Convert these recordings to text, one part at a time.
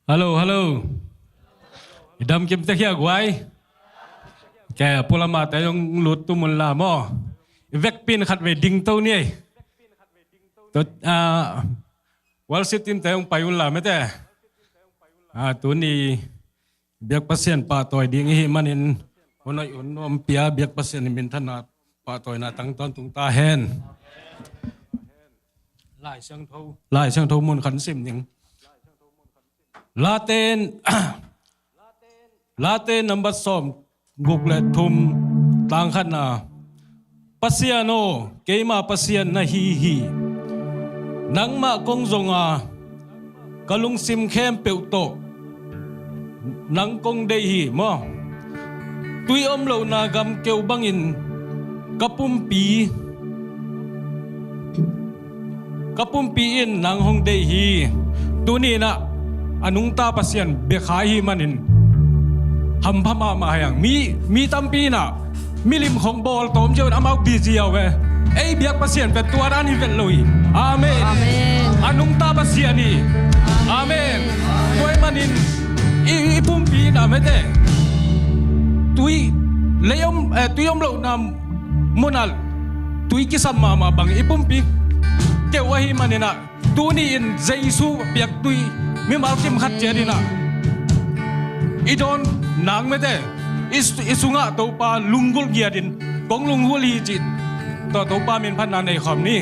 Halo. Idam kim takia guai. Kaya pula mata yung luto mula mo. Ivek pin khat wedding to ni. Tot wal sitim tayong payula mete. Tu ni biak pasien pa toy ding himanin unoy unom pia biak pasien mintan na pa toy na tang ton tung ta hen. Lai sang thâu mun khan sim ning. Laten number som gukle thum tang khat na pasiano keima pasian na hi nang ma kong zonga kalung sim khem peuto nang kong dei hi mo tui om lo na gam keu bangin kapumpi in nang hong dei hi tuni na anung ta pasian bekhai manin hampama mahayang mi tampi na milim khong bol tom jeon amau biziaw we ei biak pasien pe tuaran hi vet loi amen anung ta pasian ni amen toy manin ipumpi na mete tuyom lo na monal tui kisam mama bang ipumpi kewahi manina tuni in jaisu biak tui mi malkim khat cherina idon nang mete isunga to pa lungul giadin kong lungul hi jit to pa min phan nan ei khom ni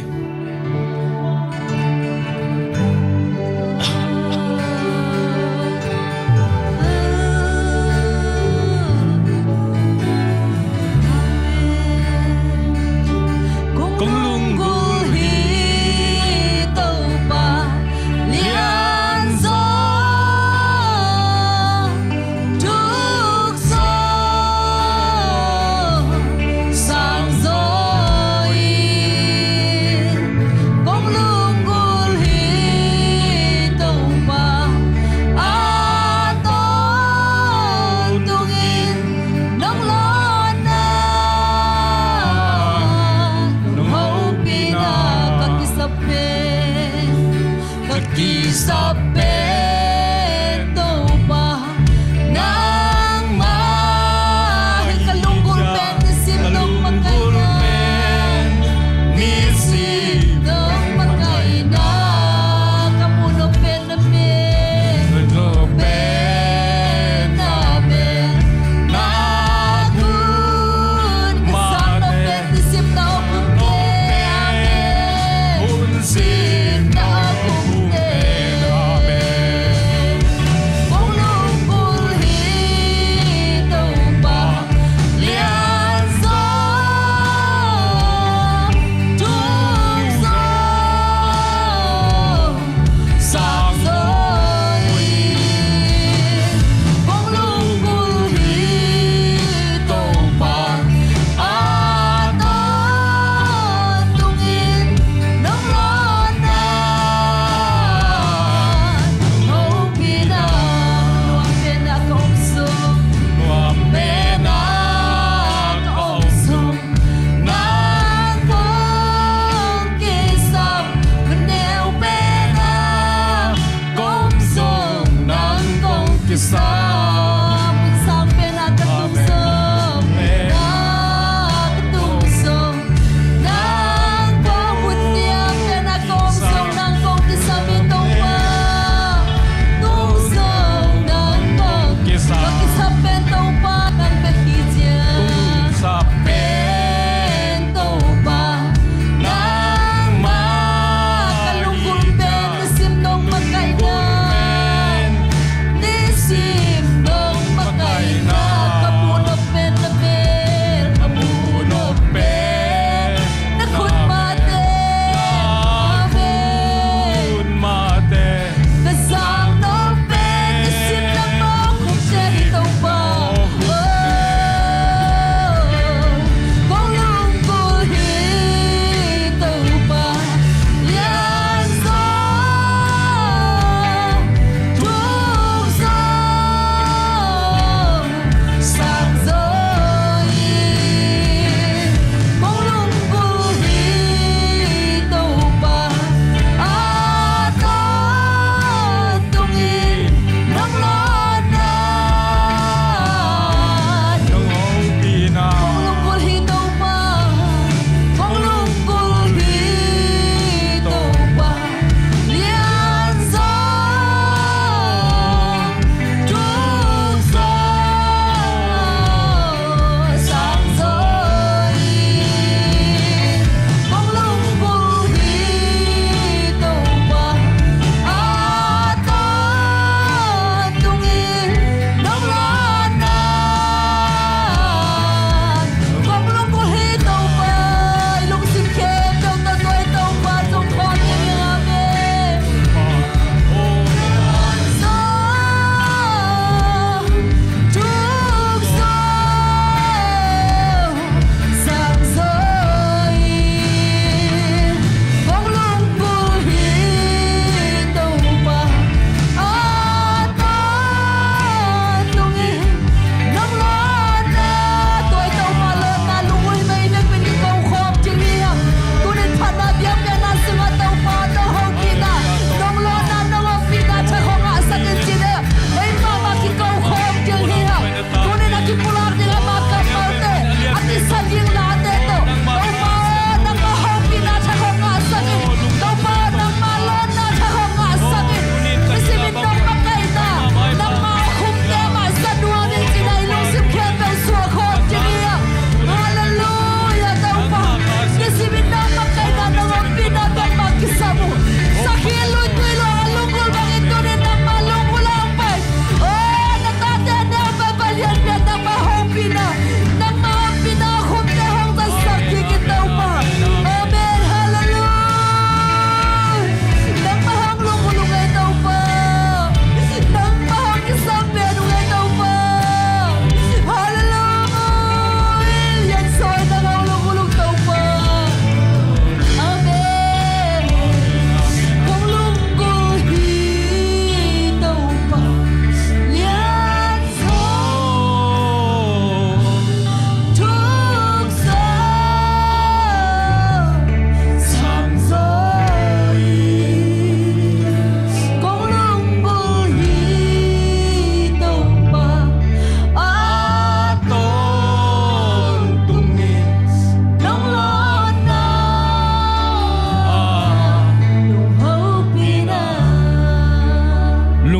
See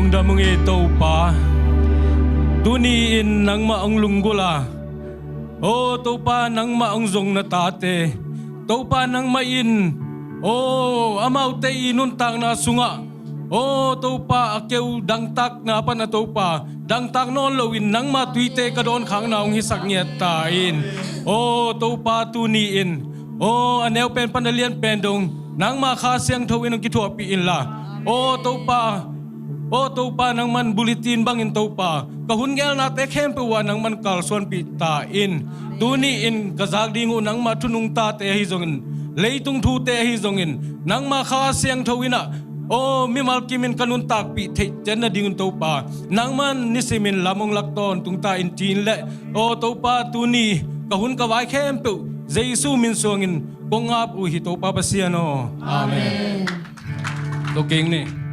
dung damung e tau pa tuni in nang maang lunggula o tau pa nang maang zong na tate tau pa nang main o amaw te inun tang na sunga o tau pa akeu dang tak na pa na tau pa dang tak non lowin nang matuite kadon khang naong hisak nyet tain o tau pa tuni in o aneu pen panalian pendong nang makhasyang thawin ang kituapi in la o tau pa nang man bulitin bangin tau pa kahungel na te kempewa nang man kalsuan pita in tuni in kazagdingo nang matunung ta te hizongin leitung thu te hizongin nang makhasyang thawina o mimal kimin kanun takpi te jana dingun tau pa nang man nisimin lamong lakton tung ta in tin le o tau pa tuni kahun kawai kempe Jesu min songin kongap uhi tau pa pasiano amen Toking ni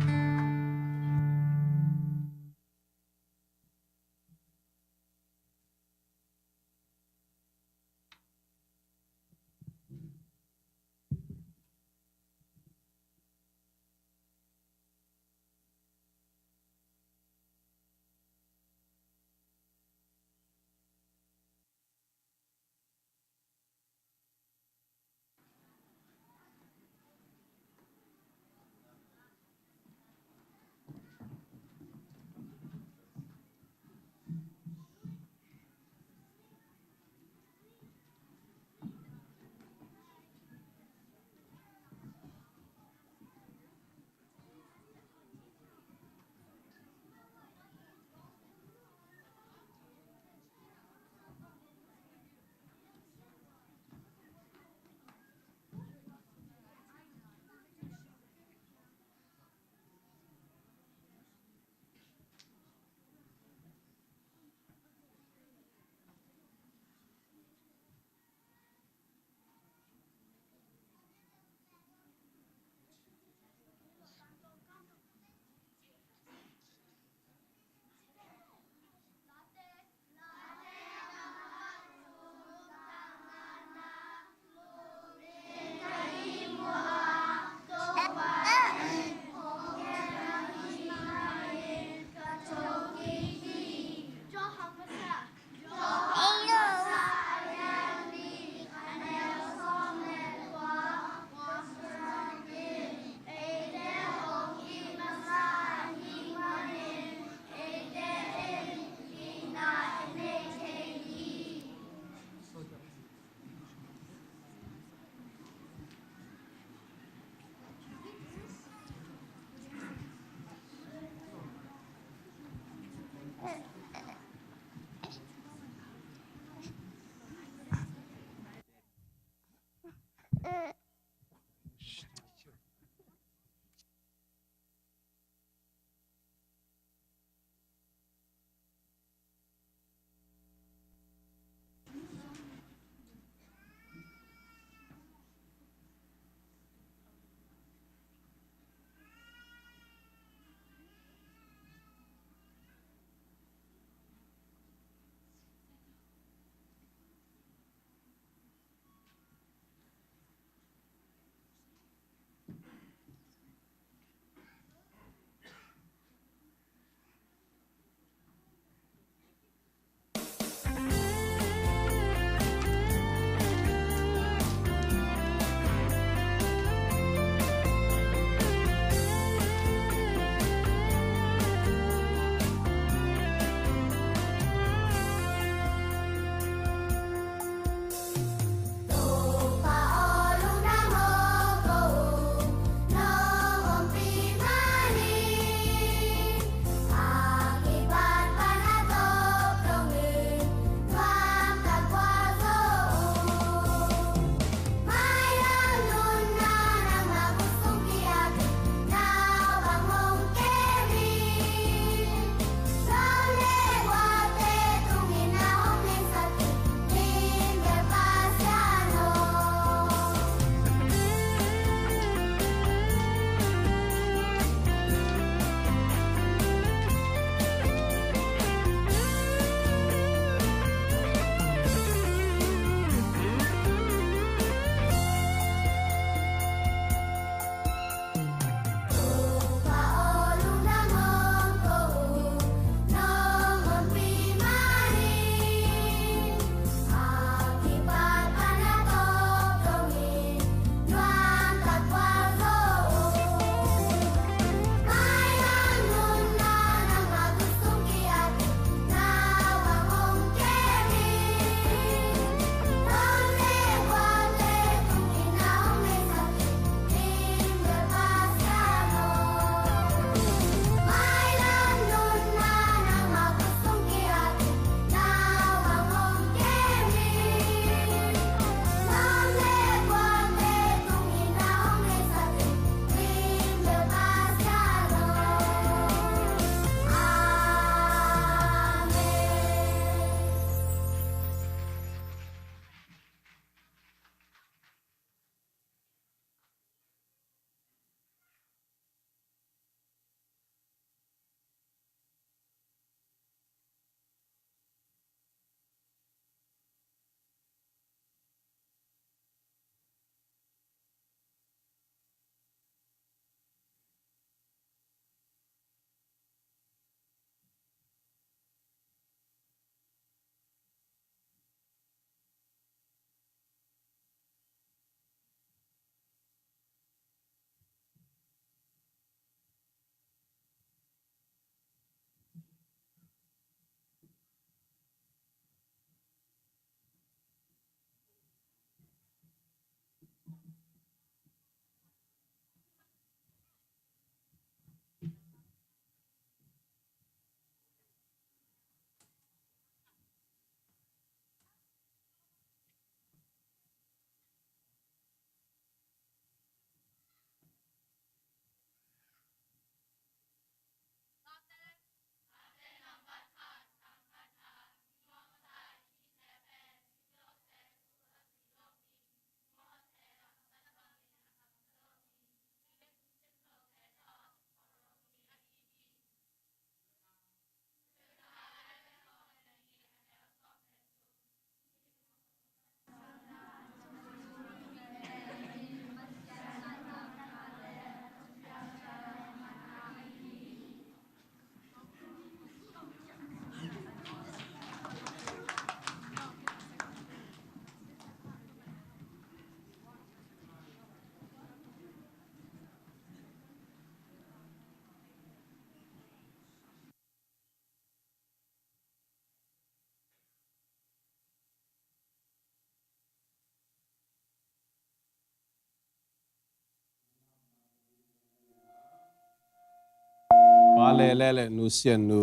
lê lê lê nu xiên nu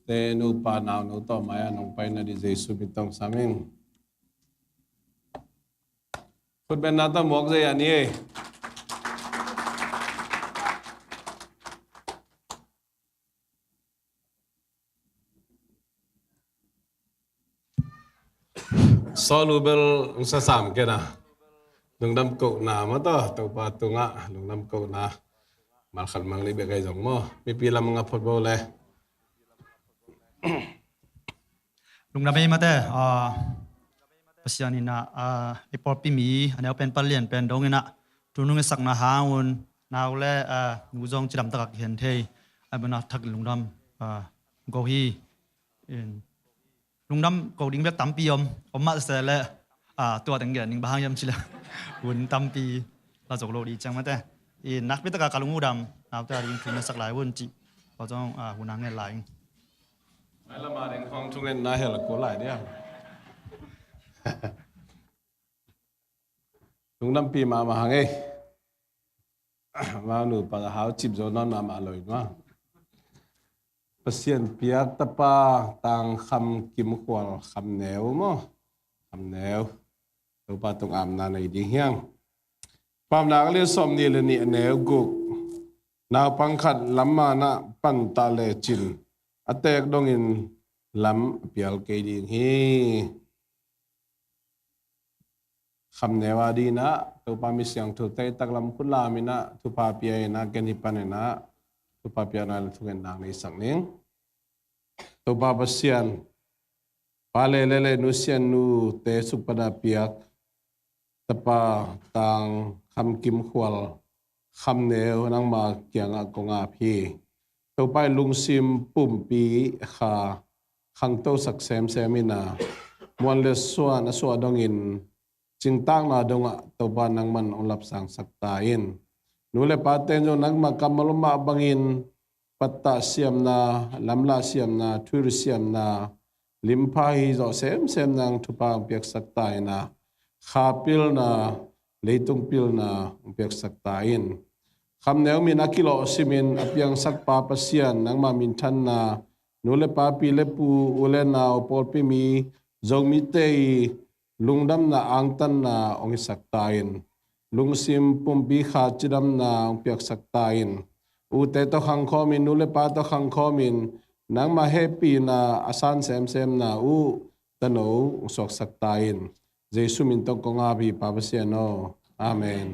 te nu pa nào nu to maya nong pai na di Jesu mitong saming phút bên nata mok dây anh ấy solu bel sa sam ke na lung dam ko na ma to to pa tunga lung dam ko na mal khat mang li be kai jong mo pi pi lam nga football le lung na be ma te pasian ina ipor pi mi anel pen palian pen dong ina tunung sak na haun naw le nu jong chidam tak hian thei abana thak lung dam go hi lung dam go ding bek tam pi om ma se le tua teng ge ning bahang yam chila hun tam pi la jok lo di chang ma te nak pi taka kalung udam naw ta ring thun sak lai won chi ba jong hunang nge lai mai la ma den khong thung en na hel ko lai dia lung dam pi ma hang ei ma nu pa hao chip zo non ma ma loi ma pasien piak tapa tang kham kim khwal kham neu mo kham neu to pa tung am na nei ding hiang pam na le som ni le ni neu guk na pang khat lamma na pan ta le chin atek dong in lam pial ke ding hi kham newa di na to pa mi siang thu te tak lam khun la mi na thu pa pi na ken hi pan na thu pa pi na thu ken dang nei sang ning to ba pasian pa le le le nu sian nu te su pada piak tapa tang kham kim khwal kham neu nang ma kyang a konga phi to pai lung sim pum pi kha khang to sak sem semina mon le suan aswa dong in ching tang na donga to ba nang man onlap sang sakta in nule paten jo nang ma kamaluma bangin patta siam na lamla siam na thur siam na limpa hi zo sem sem nang thupa piak sakta ina khapil na leitung pil na piak sakta in kham neu min akilo simin apiang sakpa pasian nang ma min than na nule pa pi le pu ule na opol pi mi zong mi te lungdam na angtan na ong saktain lungsim pumbi kha chidam na ong piak saktain ute to khang khomin nule pa to khang khomin nang ma happy na asan sem sem na u tano sok saktain jesu min to konga bi pa pasiano amen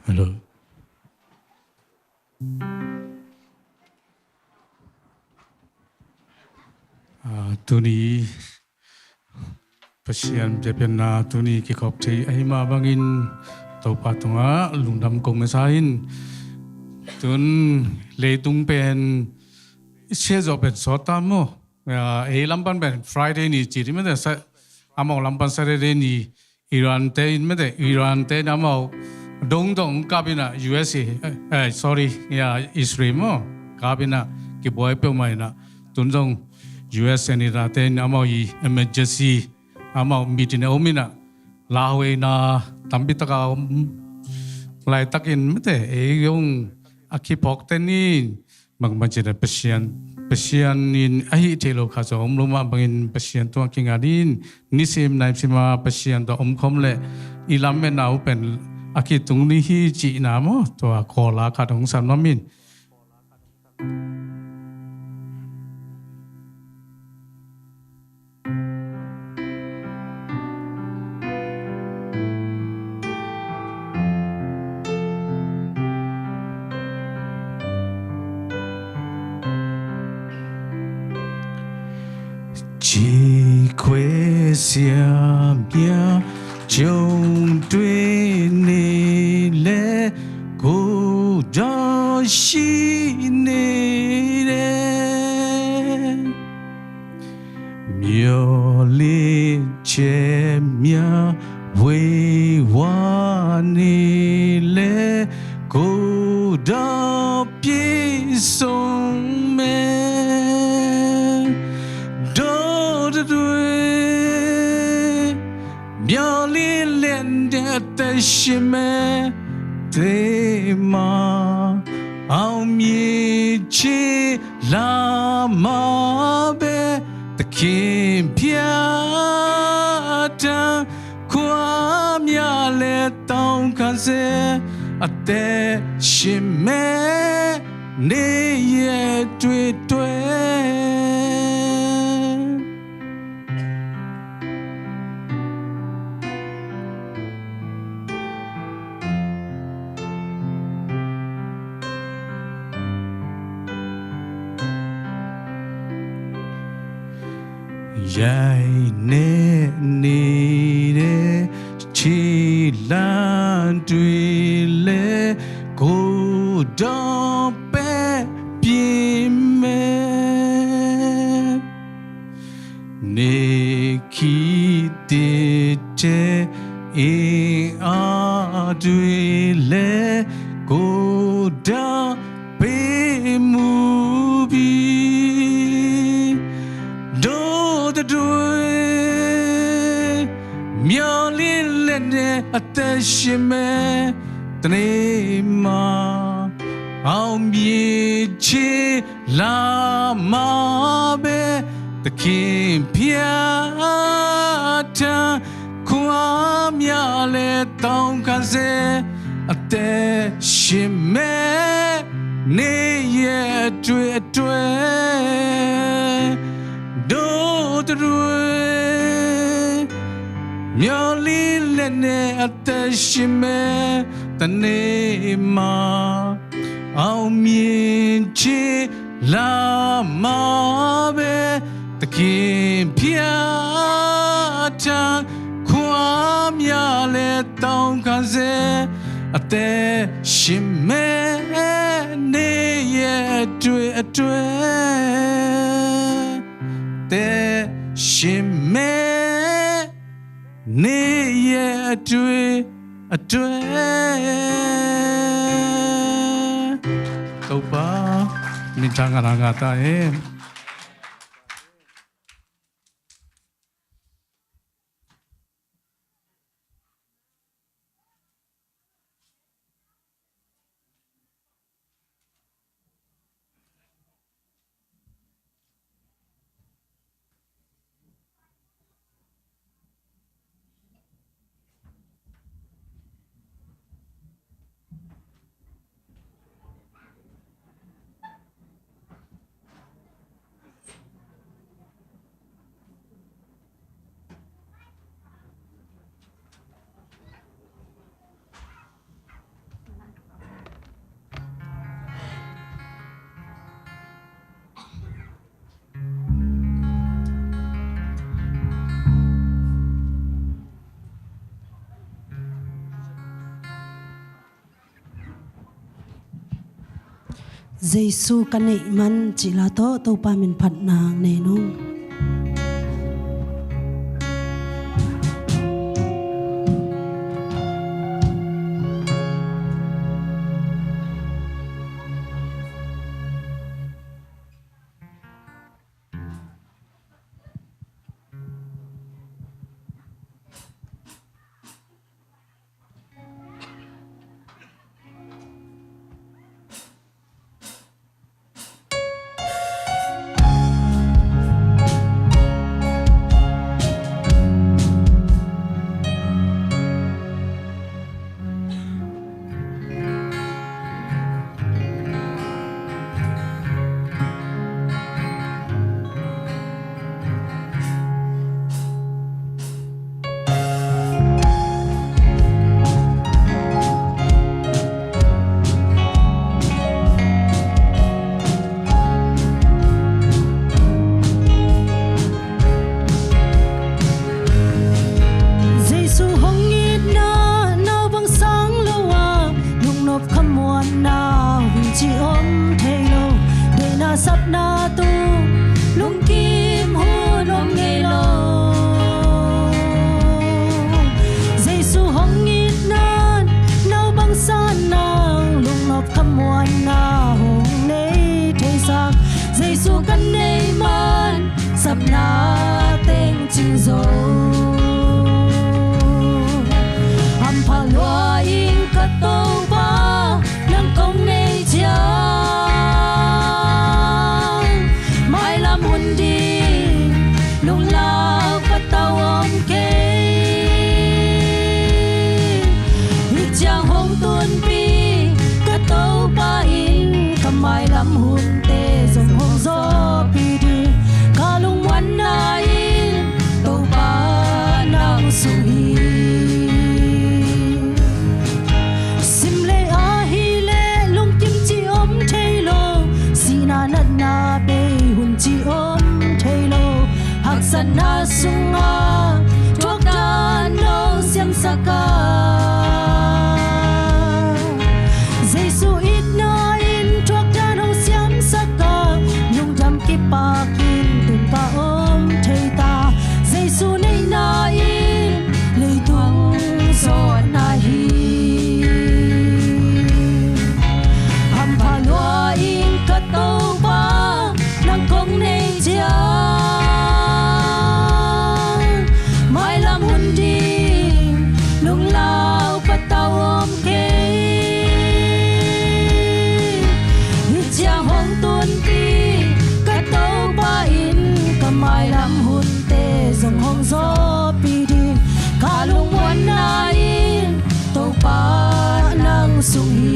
hello tuni pasian jepen na tuni ki khop thei ai ma bangin to pa tunga lungdam kong ma sain tun leitung pen che zo pen sota mo e lampan pen friday ni chi me de sa among lampan saturday ni iran te me de iran te namau dong dong kabina usa sorry israel mo kabina ki boy pe mai na tun dong US ni ra te amau i emergency amau meeting omina lawe na tambi taka lai takin mete e yung akipok te ni magmanjina pasian in ai telo khaso omluma bangin pasian to kingadin nisim naip sima pasian to omkhom le ilam me na open aki tungni hi chi na mo to khola kha dong san mamin chỉ quê xiêm bia chung tuyên lệ cô cho နေတဲ့မျော်လင့်ချက်များဝေဝါနေလေကိုယ်တော်ပြည့်စုံမယ်တို့တွေမျော်လင့်လက်တဲ့ရှိမယ်တေမာအောင်မြေချီလာမပဲတခင်ပြတန်ခွာမြလဲတောင်းခံစေအသက်ရှင်မဲ့နေရတွေ့ရိုင်းနေနေတဲ့ချီလန်းတွေလေကိုတော့ပဲပြင်းမဲ့နေခီတဲ့အင်းအားတွေလေကိုတော့ပေးမှုပြီးတွေမျော်လင့်လက်နဲ့အသက်ရှင်မဲ့တနေ့မှာအောင်မြေချီလာမပဲတခင်ဖျားထံခွာမြလဲတောင်းခံစေအသက်ရှင်မဲ့နေရတွေ့တို့တွေမျော်လင့်လက်နဲ့အသက်ရှင်မဲ့တနေ့မှာအောင်မြင်ချီလာမပဲတခင်ဖျားထံခွာမြလဲတောင်းခံစေအသက်ရှင်မဲ့နေရတွေ့တဲ့ရှင်မဲ့နေရတွေ့တော့ပါမိချာငါငါတာရဲ့ Giêsu kan nei man chỉ là to pa min phat nang ne nung mai lam hun te zong hong zo pi đi ca lung wan na in to pa nang su hi sim le a hi le lung kim chi om thei lo si na nat na be hun chi om thei lo hak san na sunga thuốc đan no siang saka Giêsu ít na in thuốc đan hong siang saka nhung jam ki pa kin tun ka om thei ta Giêsu nei na in lei tung zo na hi ham pha loa in ka to ba nang kong nei chia mai lam hun đi lung lao pa tao om ke hít chiang hong tuôn pi ka to ba in ka mai lam hun te zong hong zo pi đi ka lung wan na in to pa nang sung hi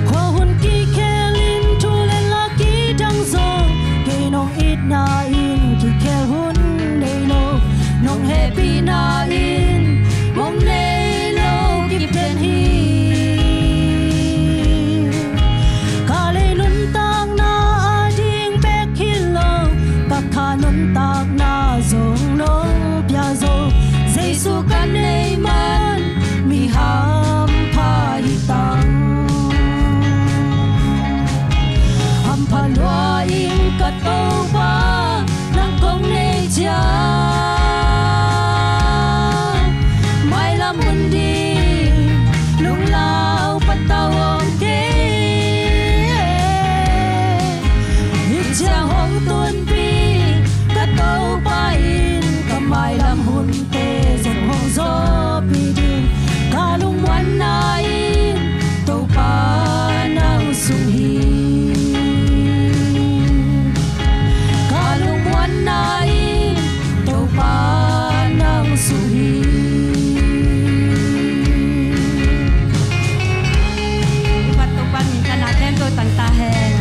Khoa hun ki khelin thu lên la ki dang zo ke nong it na in ki khel hun nei lo nong happy na in mong nei lo ki pen hi ka le nun tang na a ding bek hin lo ka kha nun tak na zong nong pya zo Giêsu kan nei man mi ham pha hi tang ham pha loa in ka to ba nang kong nei chia mai lam hun đi lung lao pa tao om ke hít chiang hong tuôn pi ka to ba in ka mai lam hun te zong hong zo pi đi ka lung wan na in to pa nang sung hi ka lung wan na in to pa nang sung hi Ipat to pan minsan natin to tantahin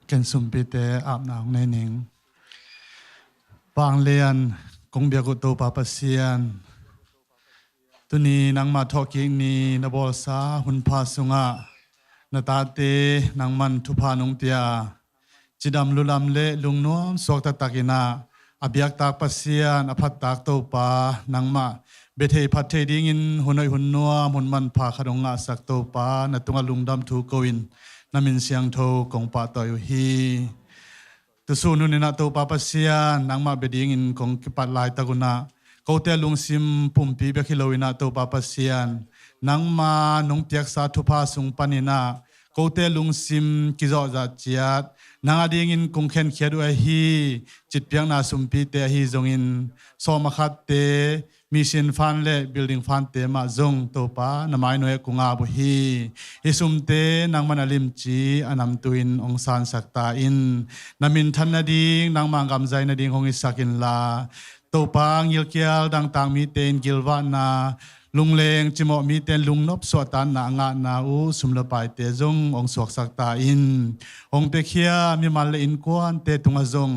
Ken sumpi te ap na hong nei ning pang lian kong bia ko to papasian tuni nang ma thoki ni na bol sa hun pha sunga na ta te nang man thu pha nong tia chidam lulam le lungnom sok ta takina abyak tak pasian aphat tak to pa nang ma bethei phat thei ding in hunoi hun nuam hun man pha khadonga sak to pa na tunga lungdam thu koin namin siang tho kong pa toy hi tu su nu ni na to pa pasia nang ma beding in kong kipat lai taguna ko te lung sim pum pi be khilowina to pa pasian nang ma nong tiak sa thu pha sung panina ko te lung sim kizo za chiat nang ading in kong khen khiat wa hi chit piang na sum pi te hi zong in so ma khat te mission fan le building fan te ma zong to pa na mai noe kunga bu hi hisum te nang manalim chi anam tuin ong san sakta in namin than na ding nang mangam zai na ding hong isakin la to ตัวปางยิลเกียลดังต่างมีเตนกิลวานาลุงเลงจิโมมีเตนลุงนบสวดานนางานาอูสุมละไปเตจงองสวกสักตาอินองเปเคียมีมาเลอินกวนเตตุงจง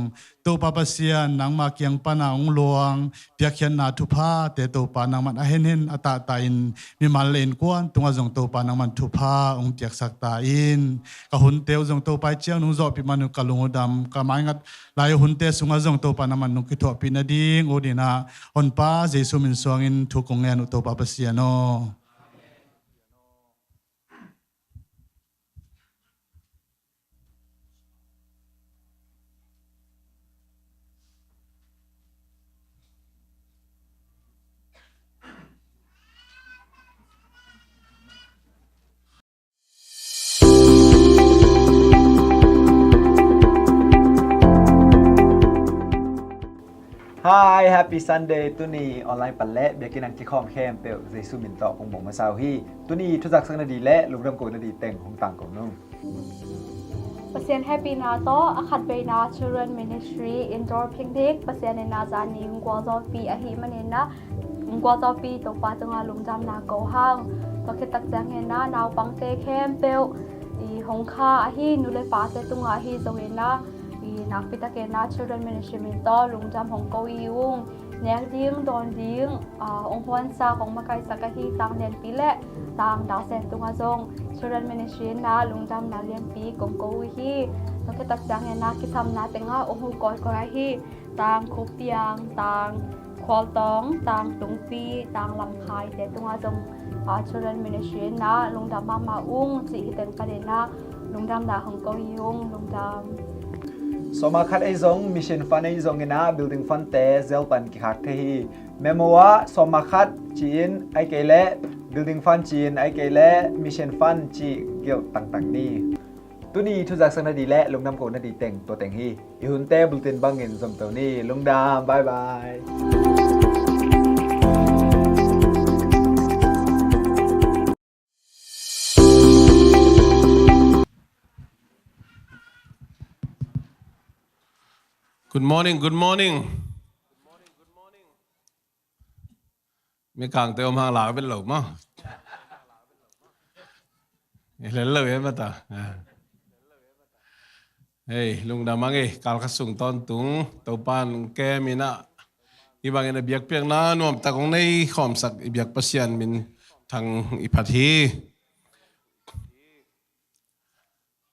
ตัวปาปเสียนางมาเกียงปานาองหลวงเปียกเขียนนาทุพาเตตัวปานางมันเห็นอตาตาอินมีมาเลอินกวนตุงจงตัวปานางมันทุพาองเปียกสักตาอินกะหุนเตวจงตัวไปเจียงนุงจอปิมานุกะลุงดำกะไม้งัดลายหุนเตสุงจงตัวปานางมันนุกิทอปินาดิงโอดีนาอนป้าเจสุมินสวงอินทุกงเงินตัวปาปเสียโนHi Happy Sunday ตุนีออนไลน์ปันและเบียกินังที่คอมแคมเปลเจซูมินต่อของผมมาซาวฮีตุนีทุจักสักนาดีและลุงรำโกนาดีแต่งของต่างของนุ่ง Pasien happy na to akhat bay na children ministry indoor picnic pasien na zani ngwazo pi ahi manena ngwazo pi to pa tunga lungjam na ko hang to khitak jang na naw pangte khem pel I hongkha ahi nule pa te tunga hi zongena I nakpita ke na children ministry min to lungjam hongko iung nek ding don ding ong hwan sa kong makai sakahi tang nen pile tang da sen tunga zong children ministry na lungjam na liam pi kong ko hi to khitak jang na kisam na tenga ong hu koi ko hi tang khopiang tang khol tong tang tung pi tang lam khai te tunga zong children ministry na lungjam ma ung chi hiteng padena lungjam na hongko iung lungjamสมาคัดไอซงมิชชั่นฟันไอซงนะ building fund แต่เซลปันกิฮักเทฮีเมโมว่าสมาคัดจีนไอเกลเล่ building fund จีนไอเกลเล่ mission fund จีเกี่ยวต่างๆนี่ตัวนี้ทุกจากสักนาดีและลงน้ำโกนาดีแต่งตัวแต่งฮีอีหุ่นเต้บุลตินบางเงินสมตัวนี้ลงดามบายบาย Good morning Good morning มีกางเตียวมาหลาเป็นหลบมั้งเล่นเลยมาตาเฮ้ยลุงดามังเอ้การกระสุนตอนตุงตัวปานแกมีนะอีบางอย่างเบียกเปียกน้านวมตะกงในขอมสักอีเบียกปัสยันมินทางอีพัที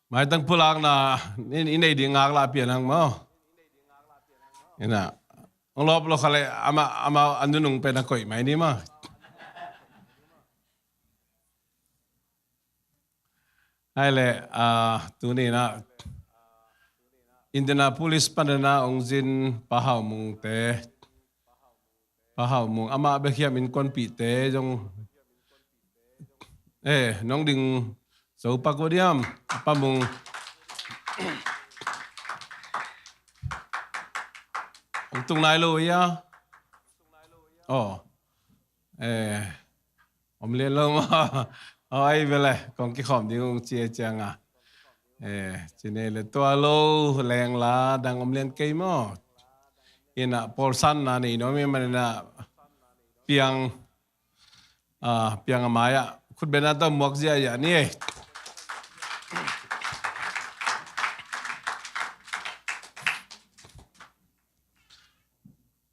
หมายตั้งพลังนะนี่ในดีงากลาเปลี่ยนทางมั้งนี่นะองรอบเราเขาเลยอามาอันนู้นเป็นนักก่อยไหมนี่มั้งให้เลยตัวนี้นะอินเดียนาโพลิสปันนาองจินปะหาวมุงเตปะหาวมุงอามาเบียมินคอนปีเตจงน้องดิ่งสูปากวดิยมปะมุงตรงไหนเลยอ่ะอ๋อผมเรียนลงมาเอาไอ้เวลาของกี่ขอมที่งเจียจังอ่ะจีเนลตัวโลแรงลาดังผมเรียนเกมอ่ะอินะพอลสันน่ะนี่น้องมีมันน่ะเปียงเปียงอามายะคุณเบนน่าต้องหมวกเสียอย่างนี้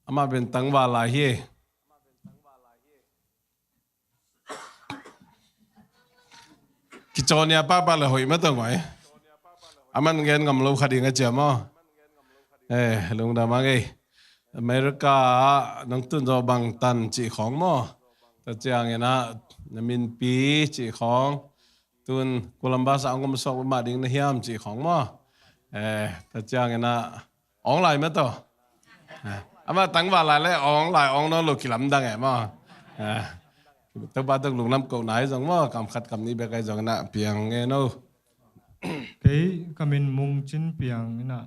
อามาเป็นตังวาลาเฮกิจเนี่ยป้าเลยหอยไม่ต้องไหวอามันเงินกำลังขัดยังไงเจ้ามั้งลุงดามังเออเมริกาน้องตุนจะบังตันจีของมั้งแต่เจ้าเงี้ยนะมินปีจีของตุนโคลัมบัสอังกฤษสอบมาดิ้งในเฮียมจีของมั้งแต่เจ้าเงี้ยนะออนไลน์ไม่ต่ออามาตั้งว่าอะไรแล้วออนไลน์ออนนั่นลูกกิลำดังไงมั้งตัวบ้านต้องลุงน้ำกอกไหนจังมั้งคำขัดคำนี้แบบไงจังนะเพียงเงี้ยโน่เฮ้ยคำเป็นมุงจินเพียงนะ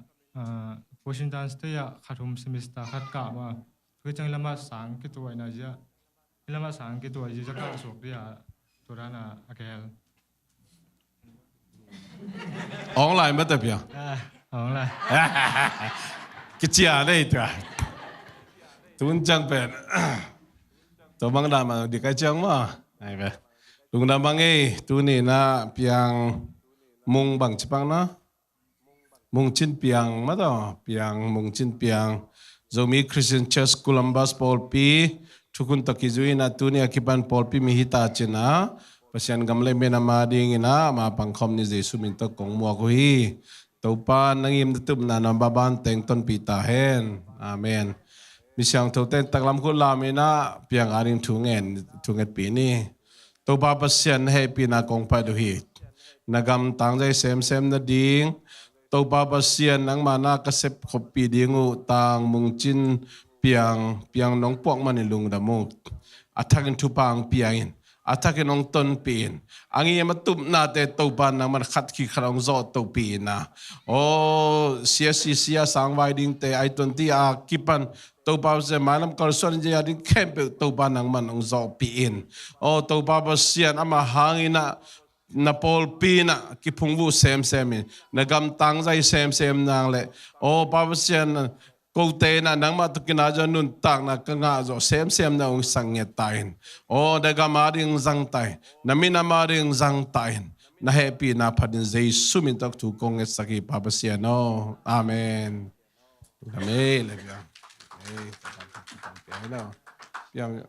วอชิงตันสเตียขัดหุมสมิสตาขัดกะว่าคือจังละมาสังกิตัวไอ้นาเจ้าละมาสังกิตัวไอ้จะกะสุกเดียตัวนั้นอ่ะโอเคออนไลน์ไม่ต่อเพียงออนไลน์กิจยาได้ตัว tuần chẳng bền tôi băng đàm mà đi cái chẳng mà này về lúc nào băng ấy tu này na piang mung bằng chipang na mung chin piang mà đó piang mung chin piang zomi Christian Church Columbus Paul P tukun takizui na tu ni akipan Paul P mihita china pasian gamle mena mading ina ma pangkhom ni Jesu min to kong mo ko hi topa nangim tutum na nambaban teng ton pita hen amen misyang toten taklam ko lamina piang aring tunget pini topa pasian he pina kong pa do hi nagam tangjay sem na ding topa pasian ang mana kasep kopi dingu tang mungchin piang nong pok manilung damo atakin tupang piangin atakin nong ton pin ang iya matup na te topa nang man khat ki kharong zo to pin na o sia sangwai ding te ai ton ti a kipan topa se manam kalson je ading kempe topa nang man ong zo pin o topa pasian ama hangina na Paul Pina ki phungwu sem nagam tangjai sem nang le o pavsian ko te na nang ma tukina jo nun tang na kanga jo sem na ung sangye tain o daga maring zang tai na mina maring zang tain na happy na padin zai sumin tak tu kong et saki pavsian no amen amen lebya yang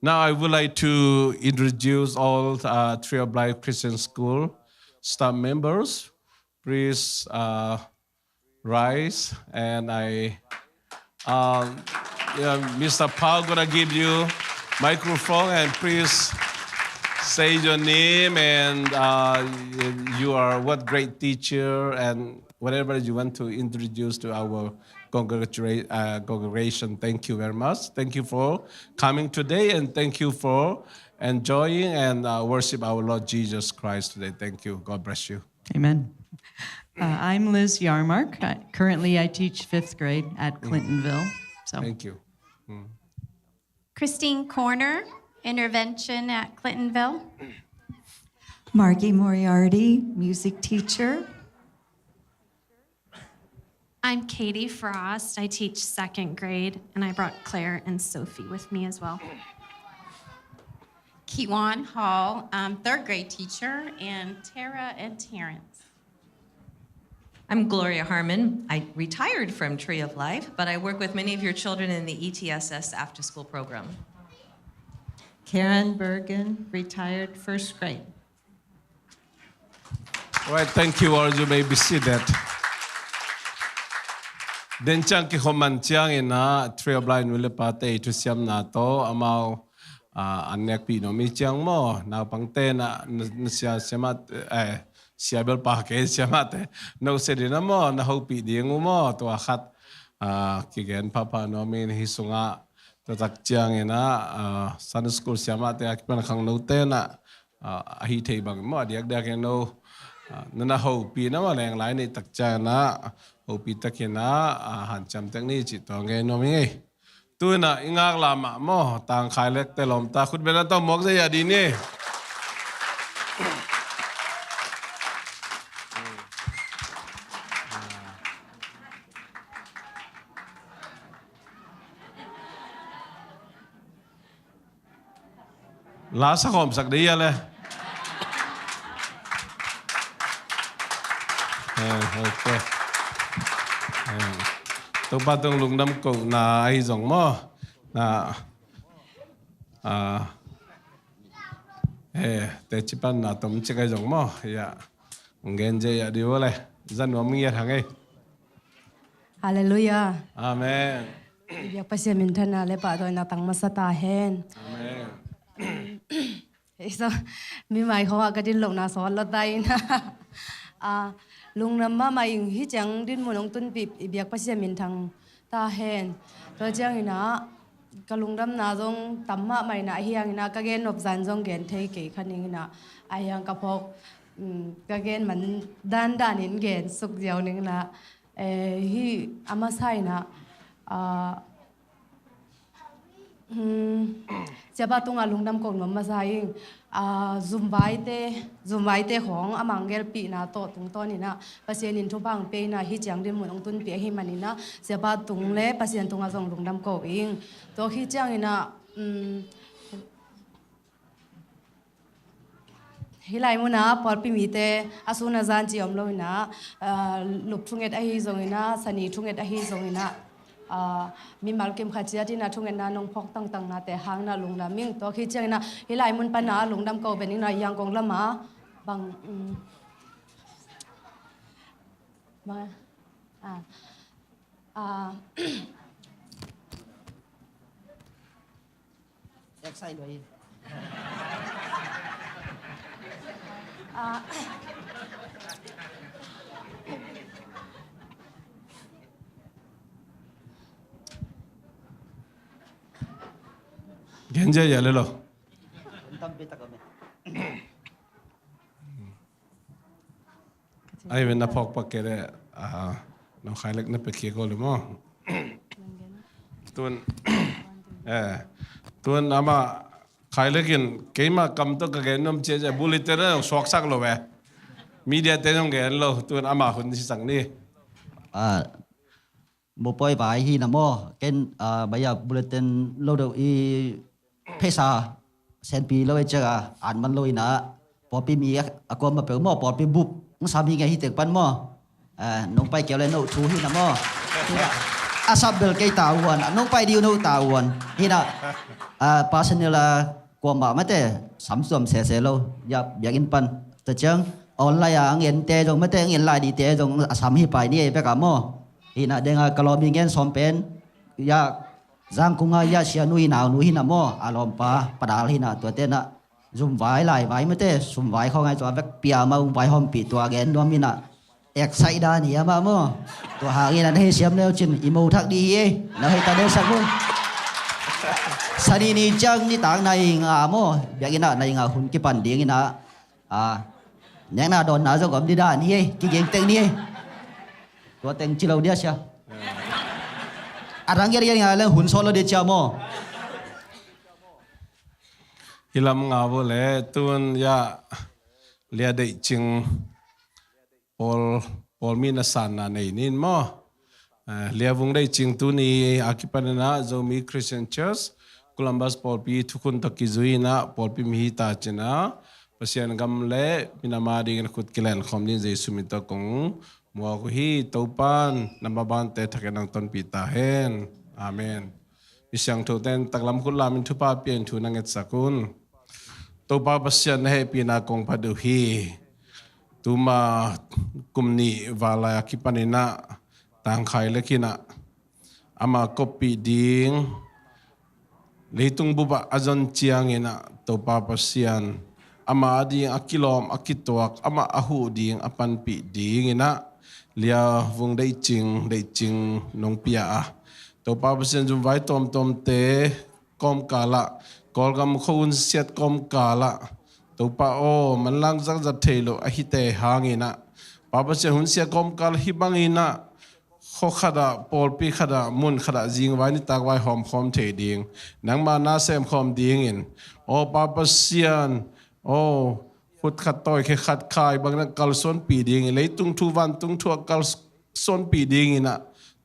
Now I would like to introduce all Tree of Life Christian School staff members. Please rise, and Mr. Paul gonna give you microphone, and please say your name and you are what great teacher and whatever you want to introduce to our congregation. Thank you very much. Thank you for coming today, and thank you for enjoying and worship our Lord Jesus Christ today. Thank you. God bless you. Amen. I'm Liz Yarmark. Currently, I teach 5th grade at Clintonville. So Thank you. Christine Corner, intervention at Clintonville. Margie Moriarty, music teacher. I'm Katie Frost. I teach 2nd grade, and I brought Claire and Sophie with me as well. Kiwan Hall, 3rd grade teacher, and Tara and Terrence. I'm Gloria Harmon. I retired from Tree of Life, but I work with many of your children in the ETSS after-school program. Karen Bergen, retired 1st grade. All right, thank you all. You may be seated. Den chang ki khoman chiang ina Tree of Life nule pate to siam na to amao anek pi no mi chiang mo na pangte na sia siamat sia bel pa ke siamat no se din mo na ho pi ding mo to khat ki gen papa no min hi sunga to tak chiang ina Sunday school siamat ya kipan khang no te na hi thei bang mo diak dak no na ho pi na ma leng lai ni tak cha na ho pi takina han cham tak ni chi to nge no mi nge tu na ingak lama mo tang khai lek te lom ta khut bena to mok ja di ni la sa khom sak de ya le okay tôi bắt đầu lùng năm cậu na ai giống mò na để chỉ ban na tôm chỉ cái giống mò ya ngen je ya điều này dân nó nghe thằng ấy Hallelujah. Amen. Biak pasya mintana le pa doy na tang masata hen. Amen. So mi mai kho ka din lok na so la dai na lung nam ma mai hi chang din mo nong tun pip biak pasya min thang ta hen to chang ina ka lung dam na jong tamma mai na hiang ina ka gen op zan jong gen thei ke khaning ina ayang ka phok ka gen man dan in gen suk jaw ning na hi ama sai na Siapa tunga lungdam kon mama saying zoom vai te hong amangger pi na to tung to ni na pasien in thupang pe na hi chang din mun ong tun pi hi manina siapa tung le pasien tunga jong lungdam ko ing to hi chang ina hilai muna por pi mi te asuna zan chi om lo ina lup thunget a hi zong ina sani thunget a hi zong ina mi malkim khachia ti na thungen na nong phok tang tang na te hang na lungna ming to khi chang na hilai mun pa na lungdam ko bening na yang kong lama bang ma excited rồi Genja ya lelo. Ai ven na phok pakere no khailek na pekhe ko lemo. Tuan ama khailekin keima kam to ka genom che je bulitera sok sak lo we. Media te nong gen lo tuan ama hun si sang ni. Một bôi vải hi nằm mò cái bây giờ bulletin lâu đầu y pesa sen pi lâu chơi ăn man lôi nè bỏ pi mi ako mà béo mò bỏ pi bụp nó sao mi nghe hi tiếng pan mò nông bay kéo lên nấu chú hi nằm mò asap bel cây tàu huan nông bay điều nấu tàu huan hi nè personal là quam bảo mất thế sắm sum xe lâu ya ya in pan tự chăng online nghiền tê rồi mất thế nghiền lại đi tê rồi sắm hi bài ni bé cả mò hina denga kalau bingen sompen ya jang kunga ya sia nui nào nui hina mo alompa padal hina to te na zum vai lai vai mate sum vai kho ngai to vek pia ma vai hom pi to gen do mina excited da ni ma mo to ha ina he siam leo chin imo thak di e na he ta de sak mo sani ni chang ni tang nai nga mo ya ina nai nga hun ki pan ding ina nhang na don na zo gom di da ni e ki geng teng ni tua teng chilau dia sia arang yer yang ala hun solo dia chamo Hilam ngabo le tuan ya lia dei ching Paul mina sana nei nin mo lia vung dei ching tu ni akipanana Zomi Christian Church Columbus Paul pi thukun takizuina Paul pi mi ta chena pasian gam le minamadi ngan khut kilen khomnin Jesu mita kong mua ko hi topan nambabante thakenang ton pita hen amen isyang thoten taklam kulam thupa pian thu nanget sakun topa pasyan he pina kong padu hi tuma kumni wala kipanina tangkhai lekina ama kopi ding leitung buba azon chiang ina topa pasyan ama ding akilom akituak ama ahu ding apan pi ding ina lia vung dei ching nong pia to pa pasen zum vai tom te kom kala kolgam khun siat kom kala to pa o man lang zak zat thelo a hi te hangina pa pasen hun siat kom kala hi bangina kho khada pol pi khada mun khada jing vai ni tak vai hom khom the ding nang ma na sem khom ding in o pa pasen o khut khat toy khe khat khai bang na kal son pi ding le tung thu van tung thu kal son pi ding ina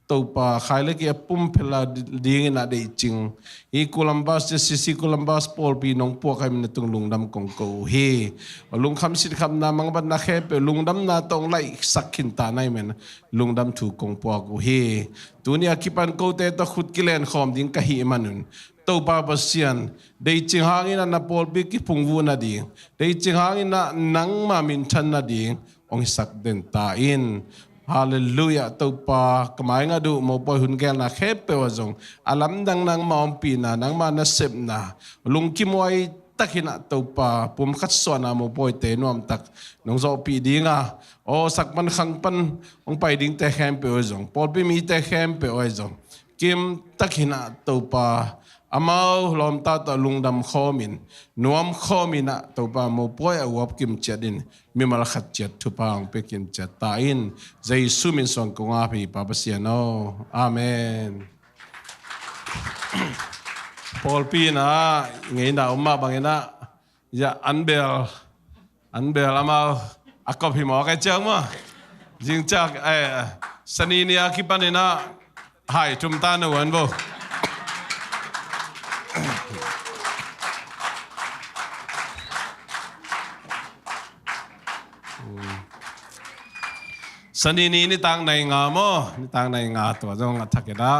to pa khai le ke pum phela ding ina de ching I Columbus je sisi Columbus Paul pi nong po khai min tung lungdam kong ko he lung kham sit kham na mang ban na khe pe lungdam na tong lai sakhin ta nai men lungdam thu kong po ko he tunia kipan ko te to khut kilen khom ding ka hi manun to pa pasian dei ching hangin na Paul bi ki pungwu na ding dei ching hangin na nang ma min than na ding ong sak den ta in hallelujah to pa kamai nga du mo poi hun gel na khep pe wazong alam dang nang ma om pi na nang ma na sep na lung ki moi takina to pa pum khat so na mo poi te nom tak nong zo pi dinga o sak man khang pan ong pai ding te khem pe wazong Paul bi mi te khem pe wazong kim takina to pa amau lom ta ta lungdam khomin nuam khomina to pa mo poi awap kim chadin mi mal khat chat thu pang pe kim chat ta in Jesu min song ko nga pi pa pasiano amen Paul P na ngay na umma bangina ya Anbel ama akop himo cái chang mo jing chak sanini akipanina hai tum ta na wan bo sanini ni tang nai nga mo ni tang nai nga to jong athakeda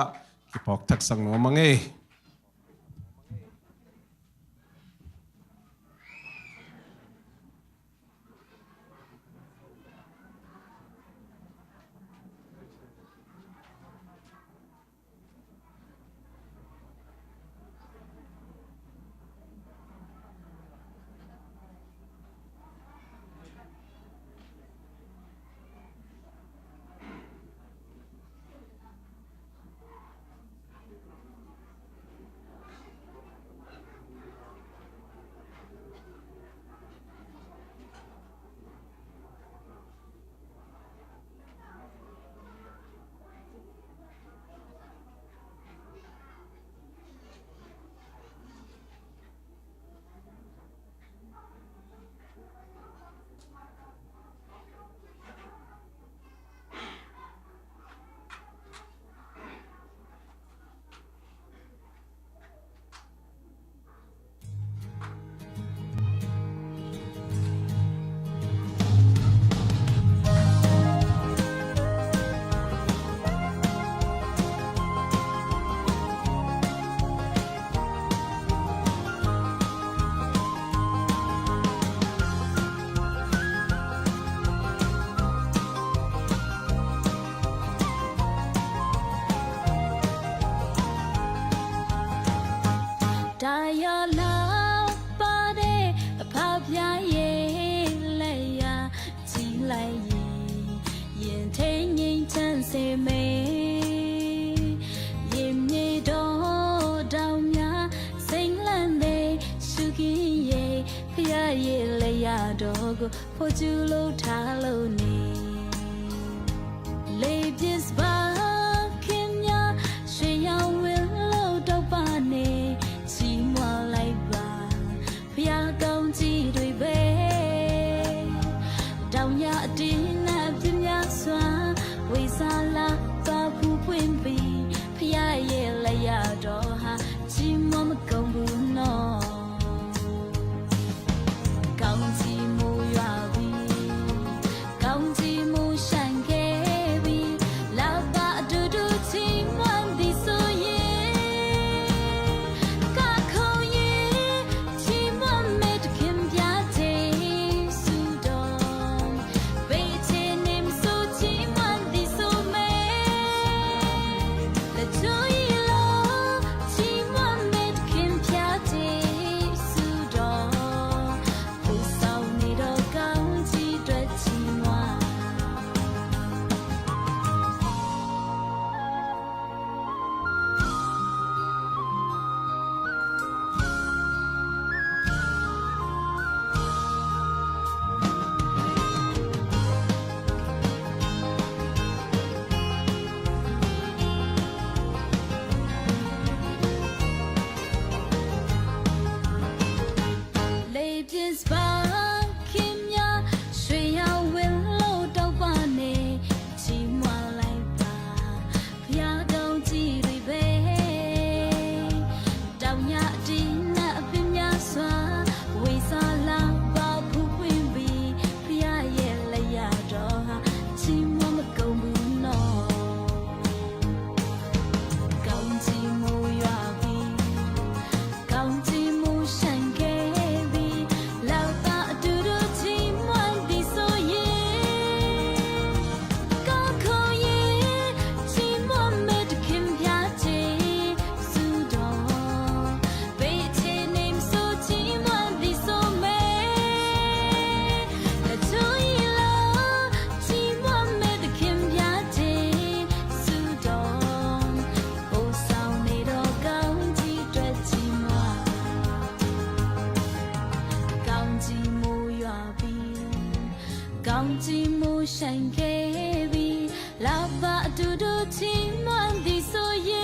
ki pok thak sang no mangi For you low talo ne ladies ba Kenya Shreya will load up bane chi mo lai ba pia kaung chi doi be down ya din na pya swa we sa la ba pu pwin bi pia ye la ya do ha chi mo ma kaung bu no kaung chi mo Lava do do team on this so yeah.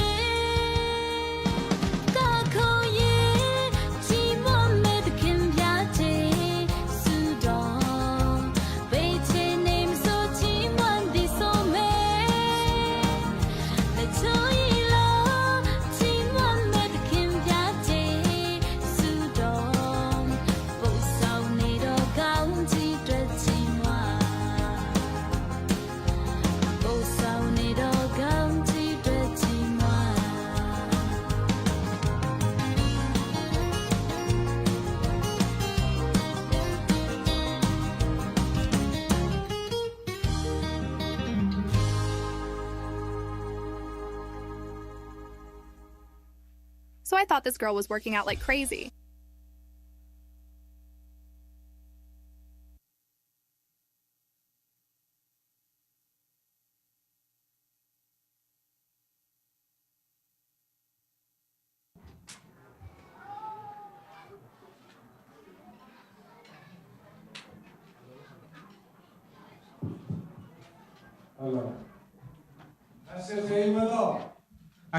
so I thought this girl was working out like crazy.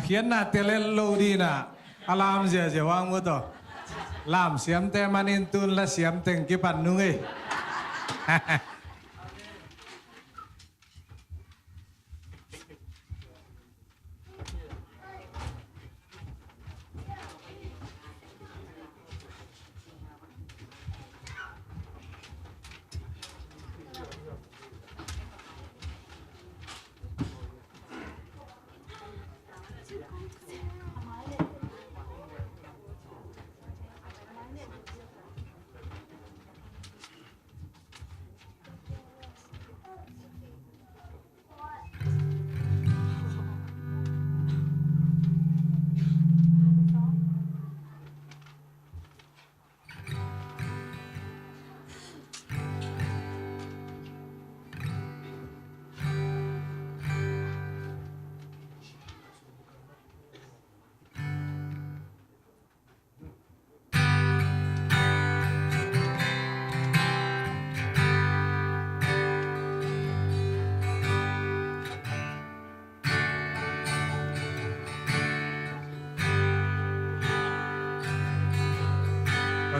Khiến na tele lâu đi na alam giờ giờ wang mo to làm xiêm te manin tun la xiêm teng ki pan nu ngi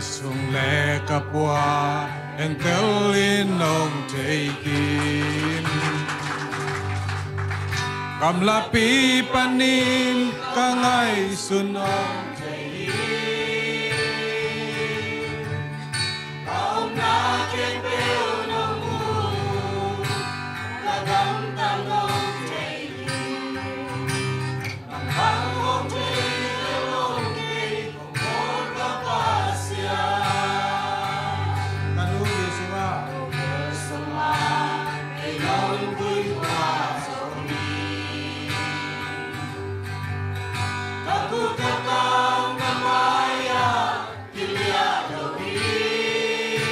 sung le kapwa en telin nong teikin kam la pi panin kangai sunong teikin kaum na ken beu nong u la dam tang nong teikin nam hang hong teikin nong teikin mor ka pasya kanu yesua elon bui kwa Aku datang ke Maya, dilihat lebih.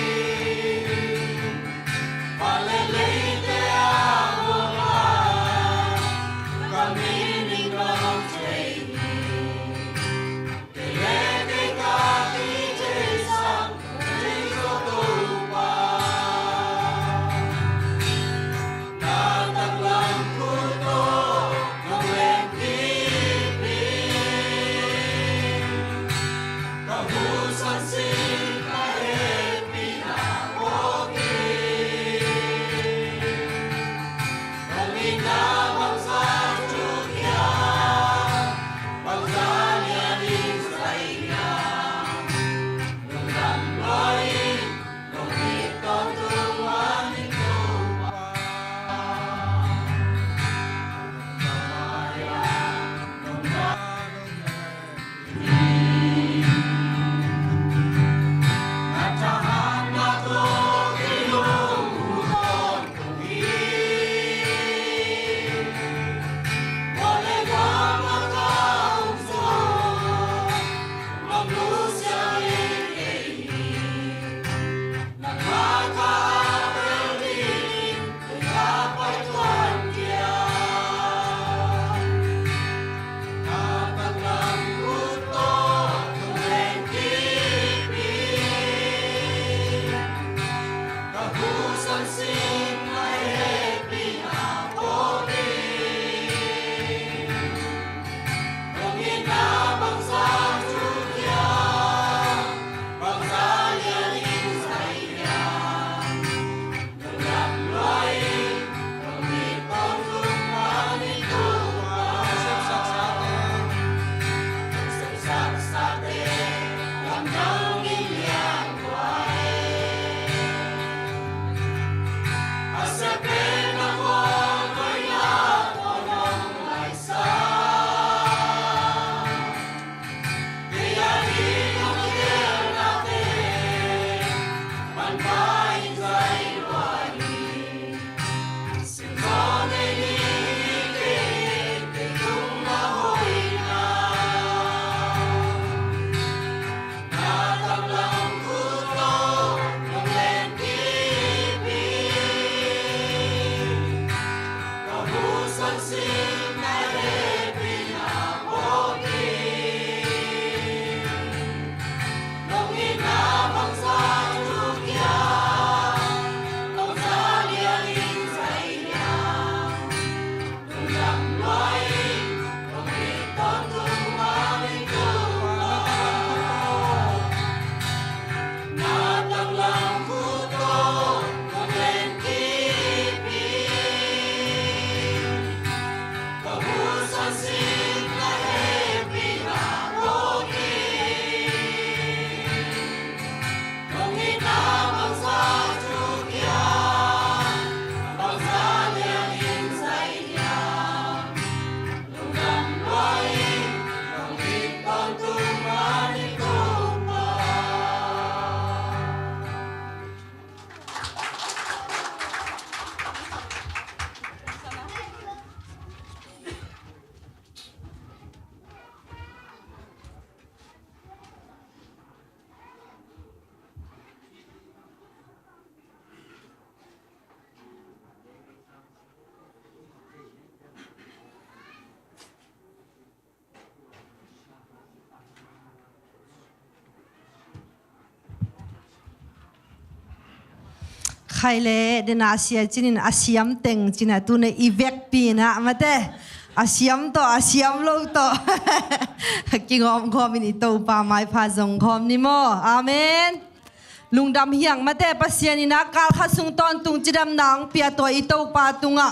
Malelei te amora, kami ninggal cegi. Keleke kaki jesang, jeso tupa. Natak lang kuto, noleng kipi. Kabusan sin kahit pinakoki Kalinabang sa tuki ใครเลยเดนาเสียจินินอาเซียมเต็งจินะตัวในอีเวกปีนะมาเตอาเซียมโตอาเซียมโลโตกิงอมคอมินิโตปาไม้พาจงคอมนิโมอาเมนลุงดำเฮียงมาเตปัสยานินักกาลขัดสุงตอนตุงจิดำนางเปียตัวอีโตปาตุงะ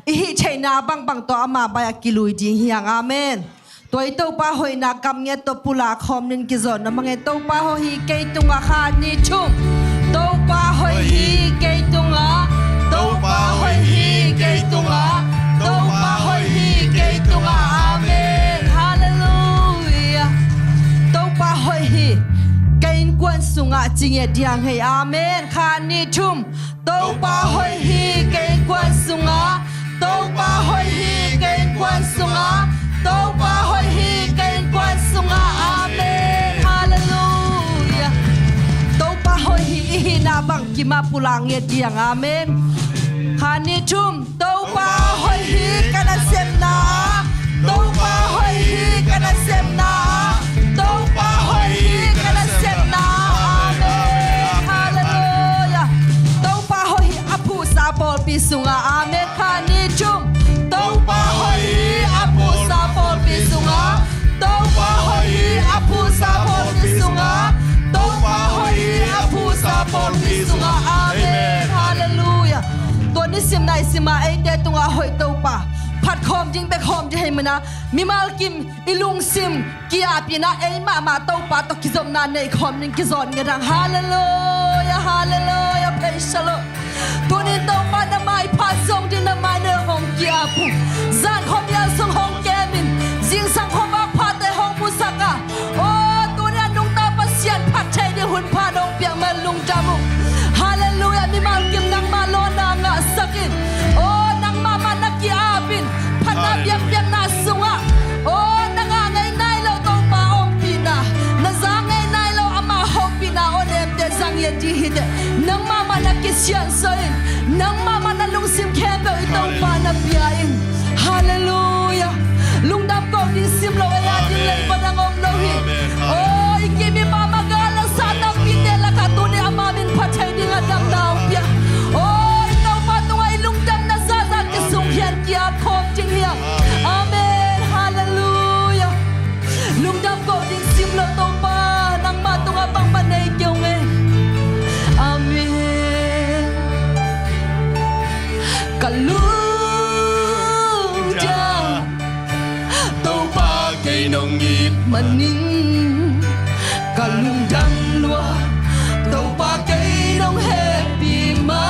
อีใช่นาบังตัวอามาบายกิลุยจิเฮียงอาเมนตัวอีโตปาหอยนากำเงตัวปุลาคอมนินกิจอนนะมังเงตัวปาหอยเกยตุงะขานิชุมตัวปาหอยเกยตุงะตัวปาหอยเกยตุงะตัวปาหอยเกยตุงะอาเมนฮาเลลูยาตัวปาหอยเกยกวนสุงะจิงเอดียงให้อาเมนขานิชุมตัวปาหอยเกยกวนสุงะตัวปาหอยเกยกวนสุงะตัวปาหอยเกยกวนสุงะอาเมนฮาเลลูยาตัวปาหอยนาบังกิมาปุลังเอดียงอาเมนขานิชุมตัวปาหอยกันเซมนาตัวปาหอยกันเซมนาตัวปาหอยกันเซมนาอาเมนฮาเลลูยาตัวปาหอยอภูซาบอลปิสุงะอาเมนขานิชุมตัวปาหอยอภูซาบอลปิสุงะตัวปาหอยอภูซาบอลปิสุงะตัวปาหอยอภูซาบอลปิสุงะอาเมนฮาเลลูยาตัวนี้สิมไหนสิมาไอเดตุงะหอยตัวปาพัดคอมจิงไปคอมจะให้มันนะมีมาลกิมอิลุงซิมกีอาปีนะเอมาตัวปาตกิจมนาในคอมนิงกิจอนกันดังฮาเลลูยาฮาเลลูยาเพชรโลตัวนี้ตัวปานาไมพาส่งดินาไมเนอร์ของกีอาปุจานคอมยาส่งของแกมินจิงสังคมอาพาแต่ของมุสกาโอ้ตัวนี้นุ่งตาปัสยันพัดใจเดียหุ่นพาดงเปียกมันลุงจามุฮาเลลูยามีมาลกิมนังมาโลนางะสักินโอ้นังมานักกีอาบินพันนาเปียกนาสุงะโอ้นังไงนายเราตัวปาองปีนานาจางไงนายเราอามาหงปีนาโอเนมเดจังเยดีฮิเดนังมานักกิเซียนซอยนังมานัลุงซิมแคมเบลตัวปานาเปียอินฮาเลลูยาลุงดำก็ดิซิมโลเอยาดิเลนปนังอมโลหิโอ้อีกิมีมามากาลสานาปิเดละกาตุเนอามามินพัชไฮดิงาดังดาวเปียโอ้ตัวปาตัวไอลุงดำนาซาซากิสุงเฮียนกีอาคอมจิงเฮียอาเมนฮาเลลูยาลุงดำก็ดิซิมโลตัวปานังมาตัวบังบันในเกียวเงอาเมนกะลุงจาตัวปาเกยนองยีมันนิงกะลุงดำลัวตัวปาเกยนองเฮปีมา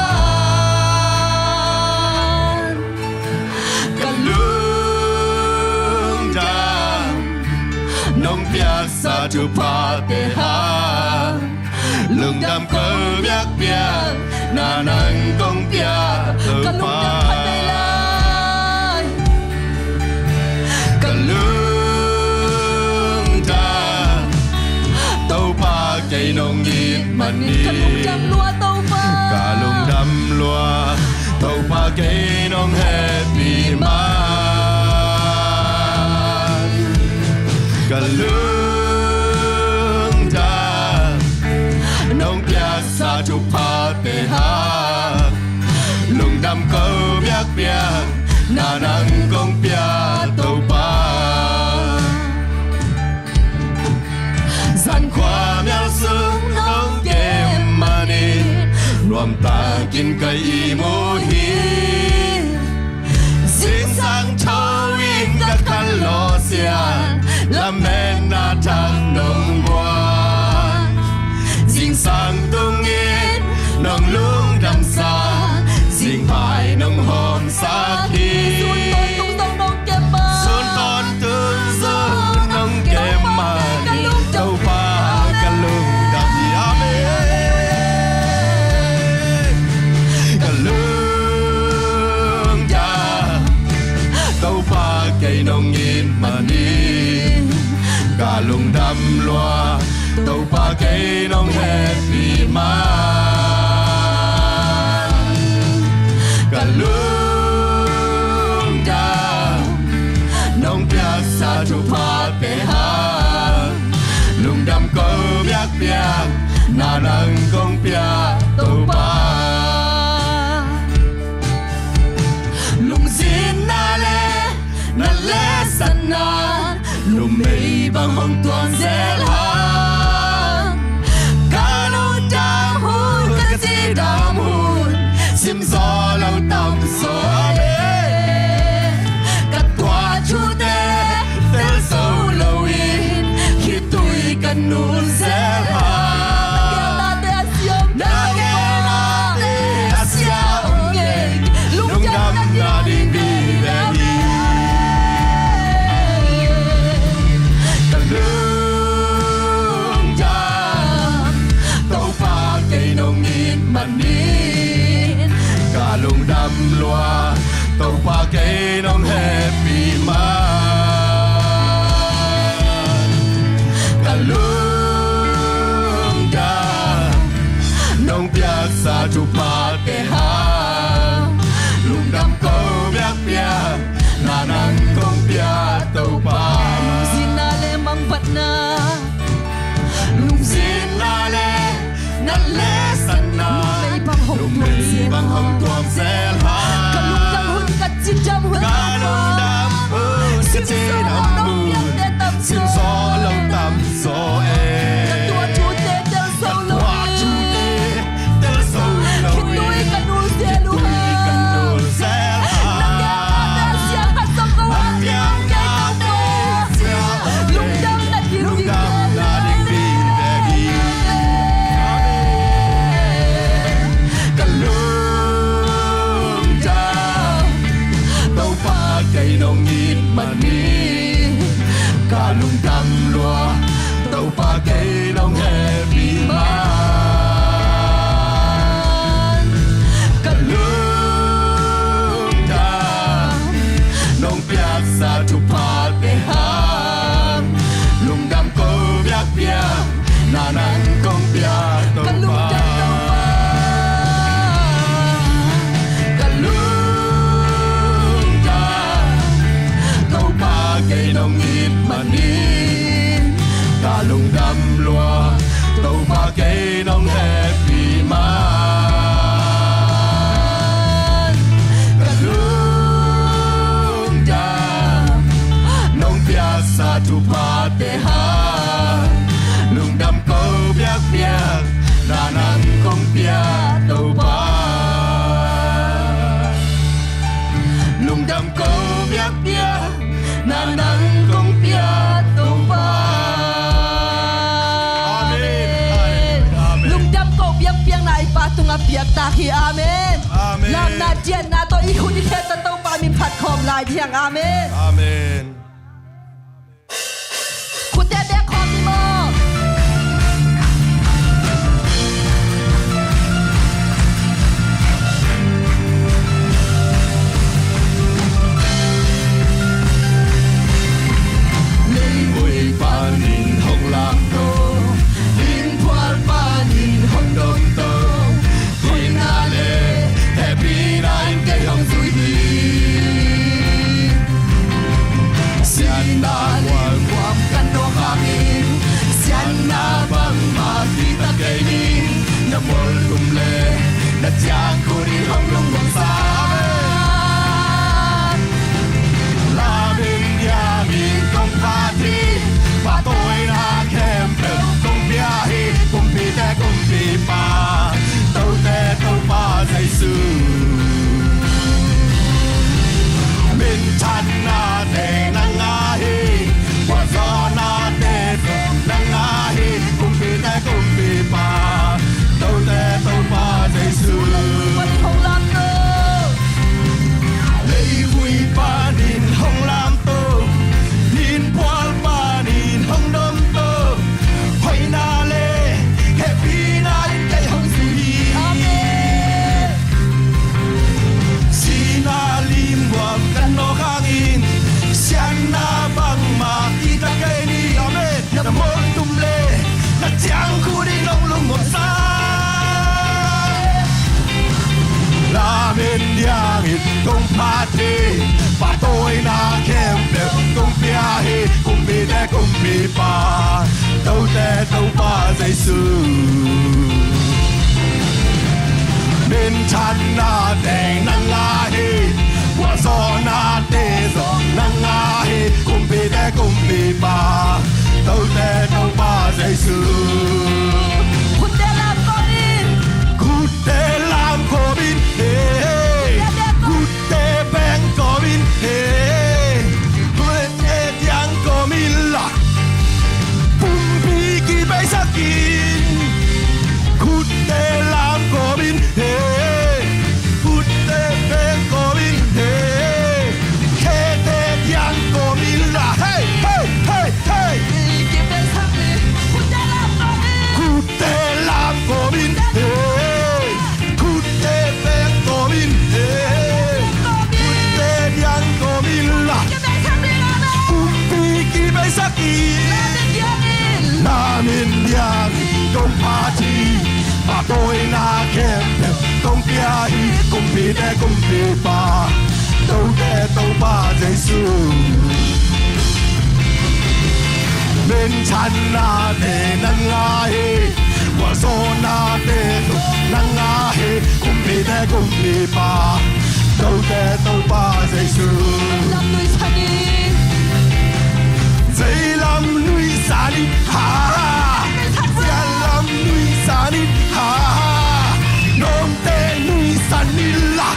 nông biak sa tu pa te ha lung dam ko biak biak na nang kong biak tu pa kalung da tau pa cây nông nhịp man ni kalung dam lua tau pa cây nông happy ma kalung da nong biak sa tu pa te ha lung dam ko biak biak na nang kong biak tu pa san kwa miao sung nong kem mani nuam ta kin kai i mo hi sing sang chau in ka kan lo xian la men na thang nong buan sing sang tung in nong lung dam sa sing pai nong hom sa khi sun ton tung zo nong kem ma tau pa kalung dam ya me kalung ja tau pa cây nong in ma ni kalung dam loa tau pa cây nong happy man kalung da nong biak sa tu pa te ha lung dam ko biak biak na nang kong biak tau pa sana lum mei bang hong tuan zel ha kanu dam hun ka si dam hun sim zo lau tam so le kat tua chu te tel so lo in khi tui kan nun zel ha lung đam loa tàu pa cây nông happy man cả lung đam nông biak sa chu pa te ha lung đam câu biak biak na nang công biak tàu pa lung zin na le mang vat na lung zin na le na le san na lung mei bang hong tuam zel ha ka lung dam hun ka chim jam hun ka lung dam hun ka chim dam hun sim zo lâu tam zo e ka tua chu te tel so lo chu te tel so lo khi tui ka nul se lu ha ka nul se ha na ke ta sia ka som ko wa yang ke ta te lung dam na ki ri na ding bi de gi ka lung dam tàu pa cây nông nhịp mà đi cả lung đam loa tàu pa cây nông happy man cả lung đam nông biak sa chu pa te ham lung đam ko biak biak na nang kong biak tàu pa cây nông nghiệp mà đi cả lung đam loa tàu pa cây nông happy man cả lung đam nông biak sa chu pa te ha lung đam câu biak biak na nang kong biak tàu pa lung đam câu biak biak na nang kong pia tàu pa amen lung dam ko biak piang na ipa tunga piak ta hi amen lam na jen na to i khuni khe ta tàu pa min phat khom lai thiang amen amen khu te be khom ni mo panin hong lam to in pual panin hong dom to hoi na le happy nine cây hong zui hi sian na quan quan kan no khamin sian na bang ma ti ta cây ni na mol kum le na chang ko ri hong long bang sa la bin ya min kong pa ti và tôi đã kèm được công bia hi cùng pi te cùng pi pa tàu te tàu pa dây sư min chan na te nang a hi qua gió na te nang a hi cùng pi te cùng pi pa tàu te tàu pa dây sư hong lam tô lấy vui pa din hong lam tô din pual pa hong dom to hoi na le happy night cây hong sui amen sina lim wam kan no khang in sian na bang ma ti ta cây ni amen na mon tum le na chang khu đi long lung một sa la men diang it công party và tôi na kem được công pia hi cùng bi te cùng bi pa tàu te tàu pa dây sư bên chan na te nang a hi qua gió na te gió nang ahi kumpi te kumpi ba tau te tau ba Giêsu Kute lam komin Kute lam komin Kute beng komin Kute tiang komin la Pumpi ki bay sakin Kute lam komin Kute beng komin Kete tiang komin la Hey hey hey hey Kute lam komin Kute beng komin Kute tiang komin la Pumpi ki bay sakin Namin yang công party Bà tôi na kem công piahi kumpi te kumpi ba Tau te tau ba Giêsu Bên chân na te nang ahi Wa so na te nang ahi kumpi te kumpi ba Tau te tau ba Giêsu Dây lam núi xa đi ha Dây lam núi xa đi ha Nôm tê núi xa đi la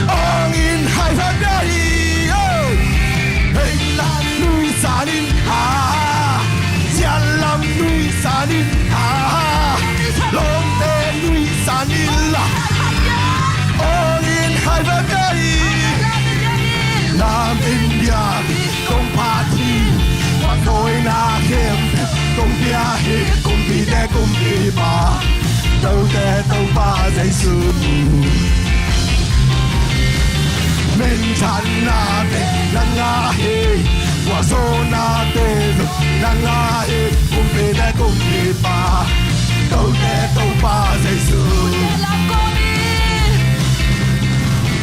Ong in hai phát bia đi Dây lam núi xa đi ha Dây lam núi xa đi ha Nôm tê núi xa đi la Ong in hai phát bia đi Nam India công party Và tôi na khem công bia hi công bì te công bì ba Tau te tau ba Giêsu Mình chan na te nang ahi Wa so na te nang ahi công bì te công bì ba Tau te tau ba Giêsu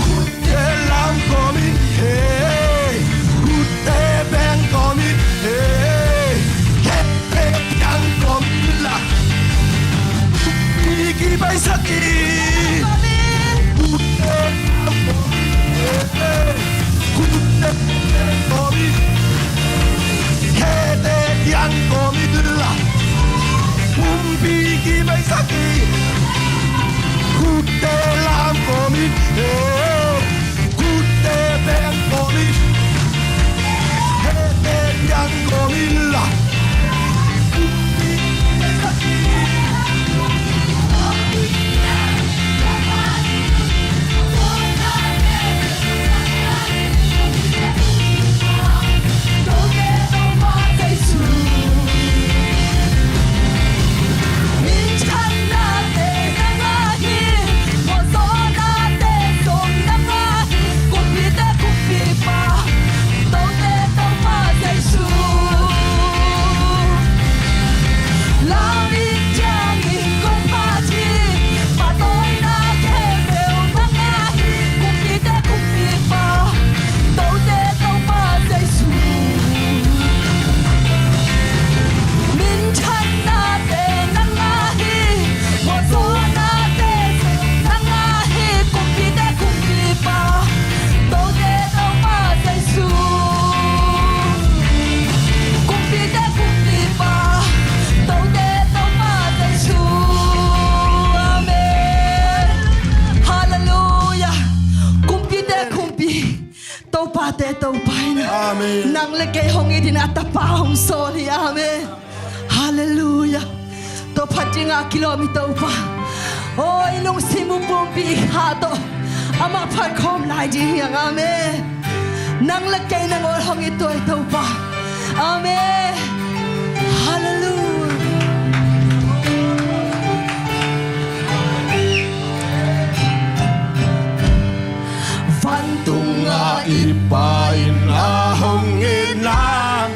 Kute lam komin hey Kute beng komin hey Kete yang komin la Pigi bay sakin Kute lam komin hey Kute beng komin Kete yang komin la Pigi bay sakin Kute lam komin hey Kute beng komin Kete yang komin la Nang legay hong idinatapa hong sorry, amen. Hallelujah. To pati nga kilometer pa. Oh, inong simupumpi hato. Ama parkom lai di yang, amen. Nang legay nang hong ito pa. Amen. Hallelujah. Vantunga ipain a hong ina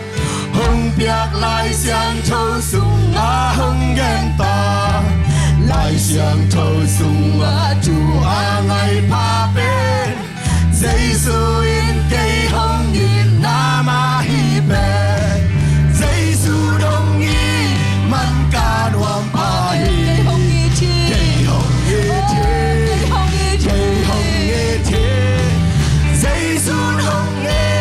Hong piak lai xiang châu sung a hong gen ta Lai xiang châu sung a chu a ngai pa bên Giêsu in cây hong in na ma hi ben Giêsu đông y man ca đoam pa hi Cây hong y chi Cây hong y chi Cây hong y chi Giêsu hong y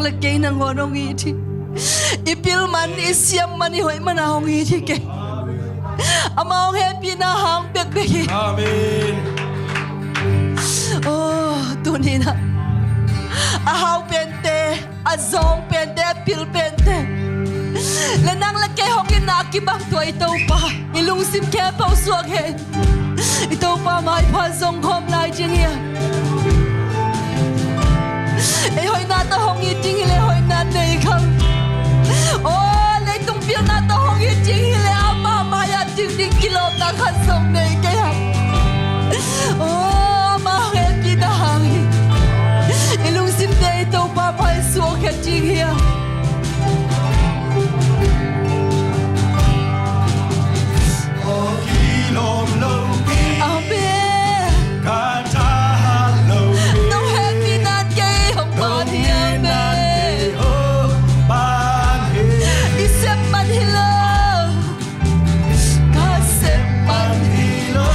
le ke na ngorong I thi ipil man isiam man hoi man hong I thi ke among happy na hang bek bek Amen. oh tunina a hau pente a zong pente pil pente lenang la ke hong ina ki bang to ito pa ilung sim ke pa suak he ito pa mai pa zong khom lai jing ya e hoi na ta hong I jing le hoi na nei khang oh le tung pil na ta hong I jing le ama ma ya jing ding kilo ta khan song nei ke ha oh ma he pi na hang ilung sim dei to pa pa suak he jing ya Lom lom Amen. Kata hello. No happy not gay hong pan amen. Oh, pan he. Isep man hilo. Kasep man hilo.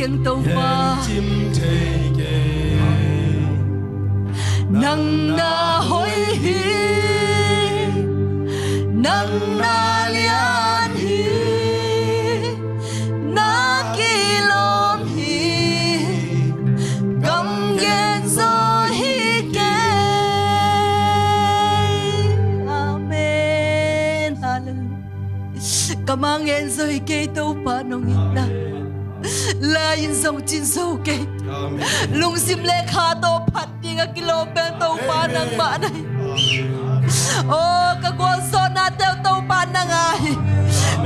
keng tàu pa nang na hoi hi nang na lian hi na kilom hi gam gen zo hi ke amen hallelujah kamang gen zo hi ke tàu pa nong ina la in song chin so ke lung sim le kha to phat ding a kilo ben to pa nang ba nai o ka gwa so na te to pa nang ai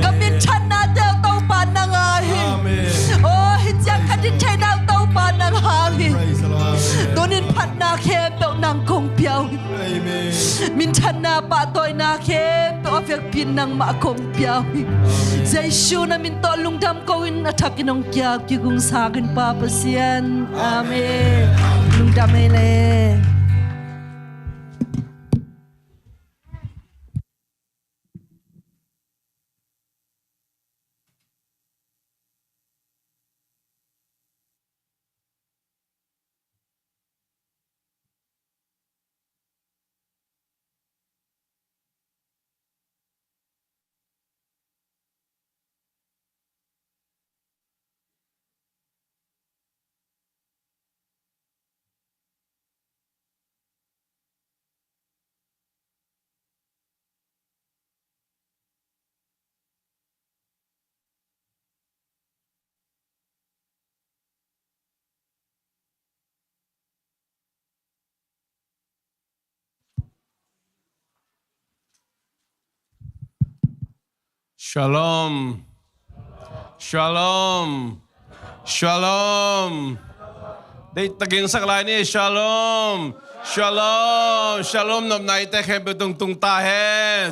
ka min chan na te to pa nang ai o hi cha ka din chai na to pa nang ha hi tonin phat na khem to nang kong piao min chan na pa toy na khem to afek pin nang ma kong piao Giêsu na min to lung dam ko in attack inong kya ki gung sa kin pa pasian amen lung dam ele Shalom. Shalom. Shalom. Đây taging saklay ni Shalom. Shalom. Shalom nộp này ta khen tung tung ta hết.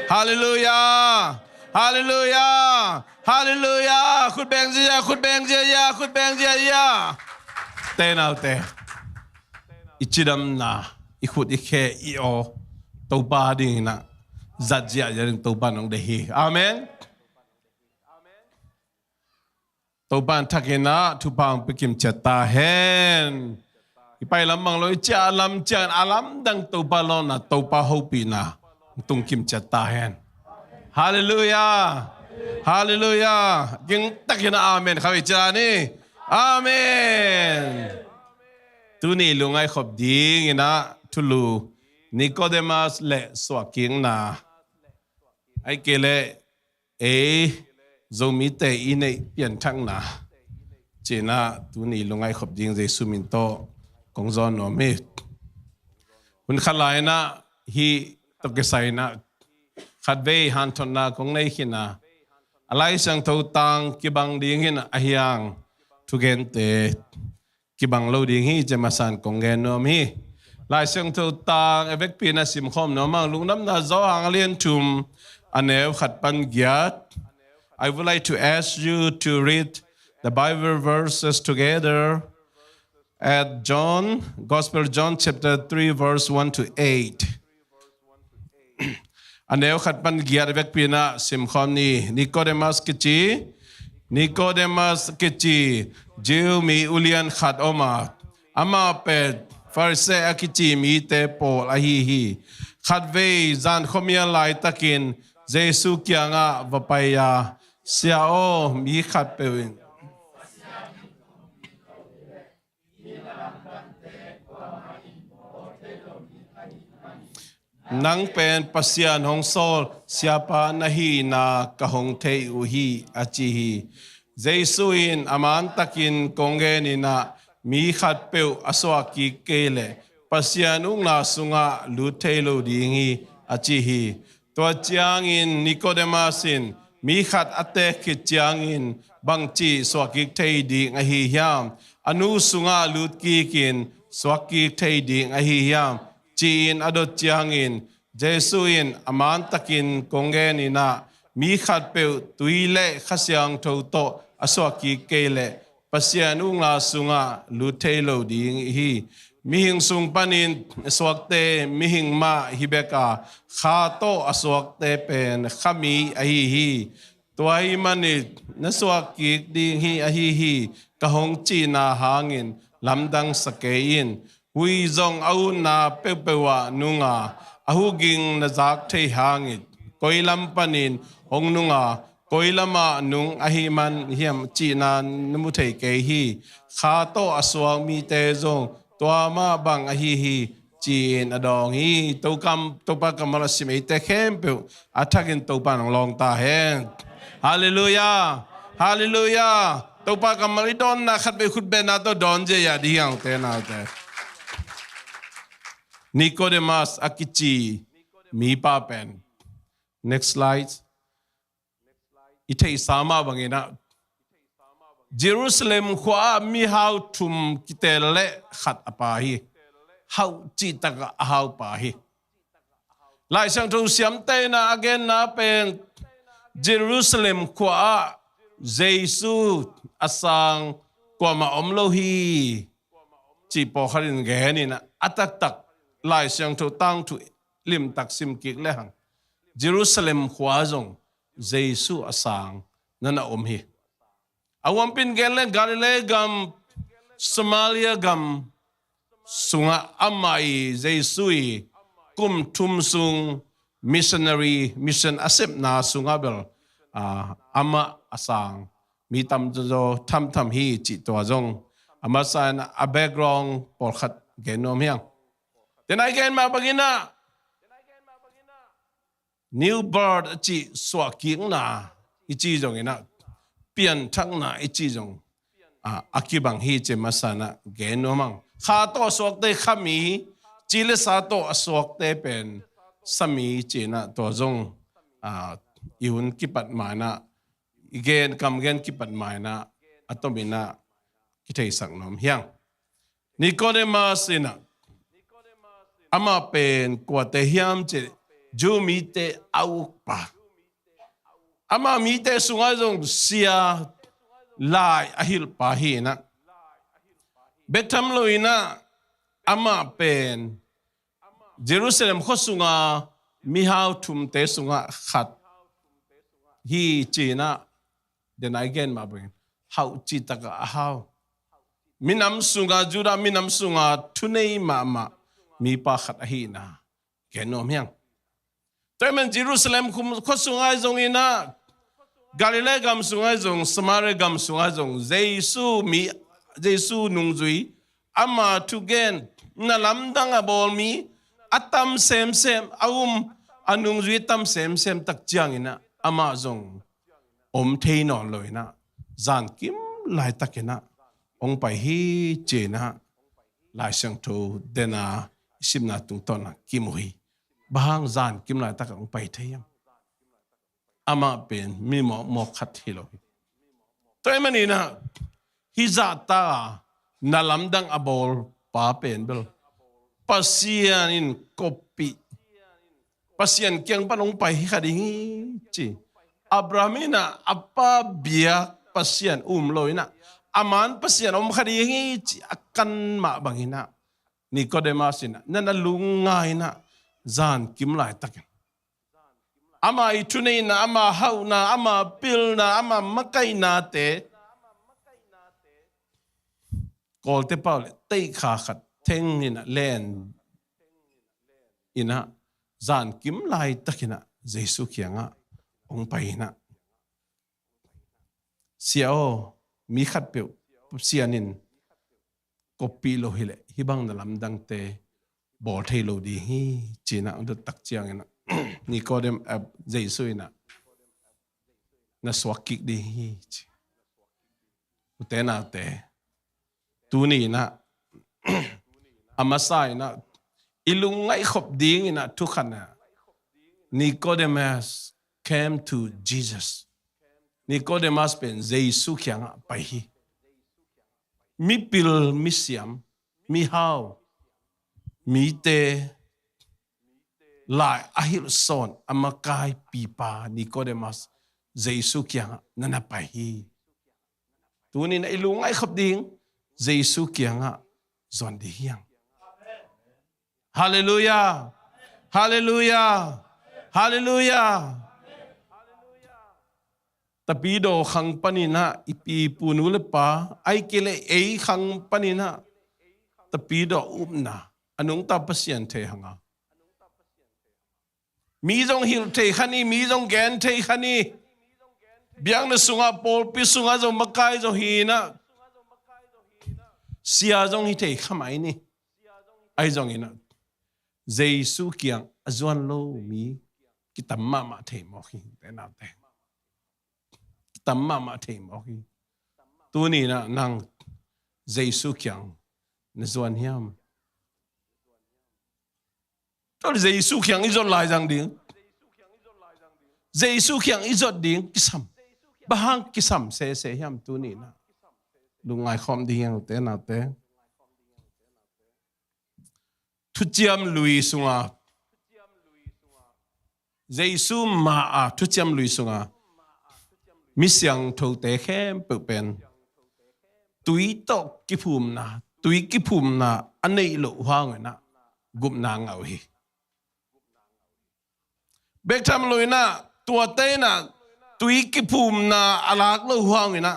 Hallelujah. Hallelujah. Hallelujah. Khut beng zia, khut beng zia, khut beng zia. Te nào te. Ichidam na. Ikhut ikhe io. Tau ba ding na. Zat zia jaring tau ban ong dehi. Amen. Tau ban thakena thu bang pikim chata hen. Ipai lamang loi cha lam chan alam dang tau balon na tau pa hopi na tung kim chata hen. Hallelujah. Hallelujah. Ging takena amen khawi cha ni. Amen. Tu ni lungai khop ding ina thulu Nicodemus le swaking na ai kele zomite ine pian thang na chena tu ni lungai khop ding Jesu min to kongzon no me hun khalai na hi to ke sai na khatve han thon na kong nei khina alai sang tho tang kibang ding hin ahyang thugen te kibang lo ding hi jemasan kongen no mi lai sang tho tang evek pina sim khom no mang lungnam na zo hang lien tum anew khat pan gyat. I would like to ask you to read the Bible verses together at Gospel John chapter 3 verse 1 to 8. Anew khat pan gyat evek pina sim khom ni Nicodemus kichi Jew mi ulian khat oma ama pet Pharisee akichi mi te pol ahi khat ve zan khomia lai takin Jesu kianga vapaya siao mi khat pewin nang pen pasian hong sol siapa nahi na kahong te uhi achihi Jesu in aman takin kongen ina mi khat peu aswa ki kele pasian ung na sunga lu thelo dingi achihi to chiang in Nicodemus in mi khat ate ki chiang in bangchi swaki thei ding a hi hiam anu sunga lut ki kin swaki thei ding a hi hiam chin adot chiang in Jesu in aman takin kongen ina mi khat peu tuile khasyang tho to aswa ki kele pasian ung la sunga lu thelo ding hi mihing sung panin swakte mihing ma hibeka kha to aswakte pen khami ahi hi ตัวhi manit na swakik ding hi hi ka hong chi na hangin lamdang sakein hui zong au na pepewa nunga ahuging na zak thei hangit koilam panin hong nunga koilama nung ahiman hiam chi na namu thei ke hi kha to aswang mi te zong tua ma bang hi chin adong hi to kam to pa kamala sim te khem pe athakin to pa nong long ta hen hallelujah hallelujah to pa kamali don na khat be khut be na to don je ya diang te na te Nicodemus akichi mi pa pen next slide ithei sama bangena Jerusalem khwa mi how tum kitele khat apa hi how chi taka how pa hi lai sang thu siam te na again na pen Jerusalem khwa Jesu asang kwa ma omlo hi chi po kharin ge ni na atak tak lai sang thu tang thu lim tak sim kik le hang Jerusalem khwa zong Jesu asang nana om hi awam pin gele Galilee gam Somalia gam sunga amai Jesui kum tum sung missionary mission asep na sunga bel ama asang mi tam jo tham hi chi to jong ama san a background por khat genom hiang then again ma bagina new bird chi swaking na ichi jong ina pian thang na ichi jong akibang hi che masana genomang kha to swak te khami chile sa to aswak te pen sami chena to jong iun kipat mana igen kam gen kipat mana atomina kithei sangnom hiang Nicodemus ina ama pen kwate hiam che ju mi te au pa ama mi te sungai jong sia lai ahil pa hi na betam loina ama pen Jerusalem khosunga mi how tum te sunga khat hi china then again ma bring how chi taka how minam sunga jura minam sunga thunei mama mi pa khat hi na kenom hyang Temen Jerusalem khosunga jong ina Galilee gam sungai jong Samaria gam sungai jong Jesu nungjui ama tugen na lamdang abol mi atam sem anungjui tam sem tak chiang ina ama jong om thei non loina zan kim lai takena ong pai hi chena lai sang tho dena simna tung tona kimui bahang zan kim lai tak ong pai theyam ama pen mi mo khat hilo to emanina hizata na lamdang abol pa pen bel pasian in kopi pasian kyang panong pai khading chi Abrahamina apa biak pasian loina aman pasian khading chi akan ma bangina Nicodemus ina nana lungaina zan kim lai taken ama itune na ama hauna ama pilna ama makai na te kolte paul tei kha khat theng ina len ina zan kim lai takina Jesu khianga ong paina siao mi khat pe sianin kopi lo hile hibang na lamdang te bol thei lo di hi china und tak chiang ina Nicodem Jesu ina na swakik di hi utena te tuni na amasai na ilungai khop ding ina tukhana Nicodemus came to Jesus Nicodemus pen Jesu kyanga pai hi mi pil mi siam mi how mi te lai ahil son amakai pipa Nicodemus Jesu kyanga nana pai hi tuni na ilungai khop ding Jesu kyanga zon di hiang hallelujah hallelujah hallelujah ตะปีโดขังปนินะอีปีปูนุเลปาไอเกเลเอขังปนินะตะปีโดอุมนาอนุงตาปเสียนเทหังามีจงฮิลเทขันีมีจงแกนเทขันีเบียงนสุงาโปลปิสุงาจงมะกายจงฮีนะเสียจงฮิเทขมายนี่ไอจงฮีนะเจสุเกียงอจวนโลมีกิตามมาเทมอฮีแต่นาเตตัมมาเทมอฮีตัวนี้นะนางเจสุเกียงนจวนเฮียมตัวเจสุเกียงอีจวนลายจังดิ้งเจสุเกียงอีจวนดิ้งกิสัมบางกิสัมเสเฮียมตัวนี้นะลุงไงคอมดิ้งเตนาเตทุจยมลุยสุงาเจสุมาทุจยมลุยสุงามิเสียงทูเตะเข้มเปิดเป็นตุยตกกิภูมินะตุยกิภูมินะอันนี้หลุดว่างเลยนะกุมนางเอาฮีเบกทำเลยนะตัวเต้นะตุยกิภูมินะอาลักหลุดว่างเลยนะ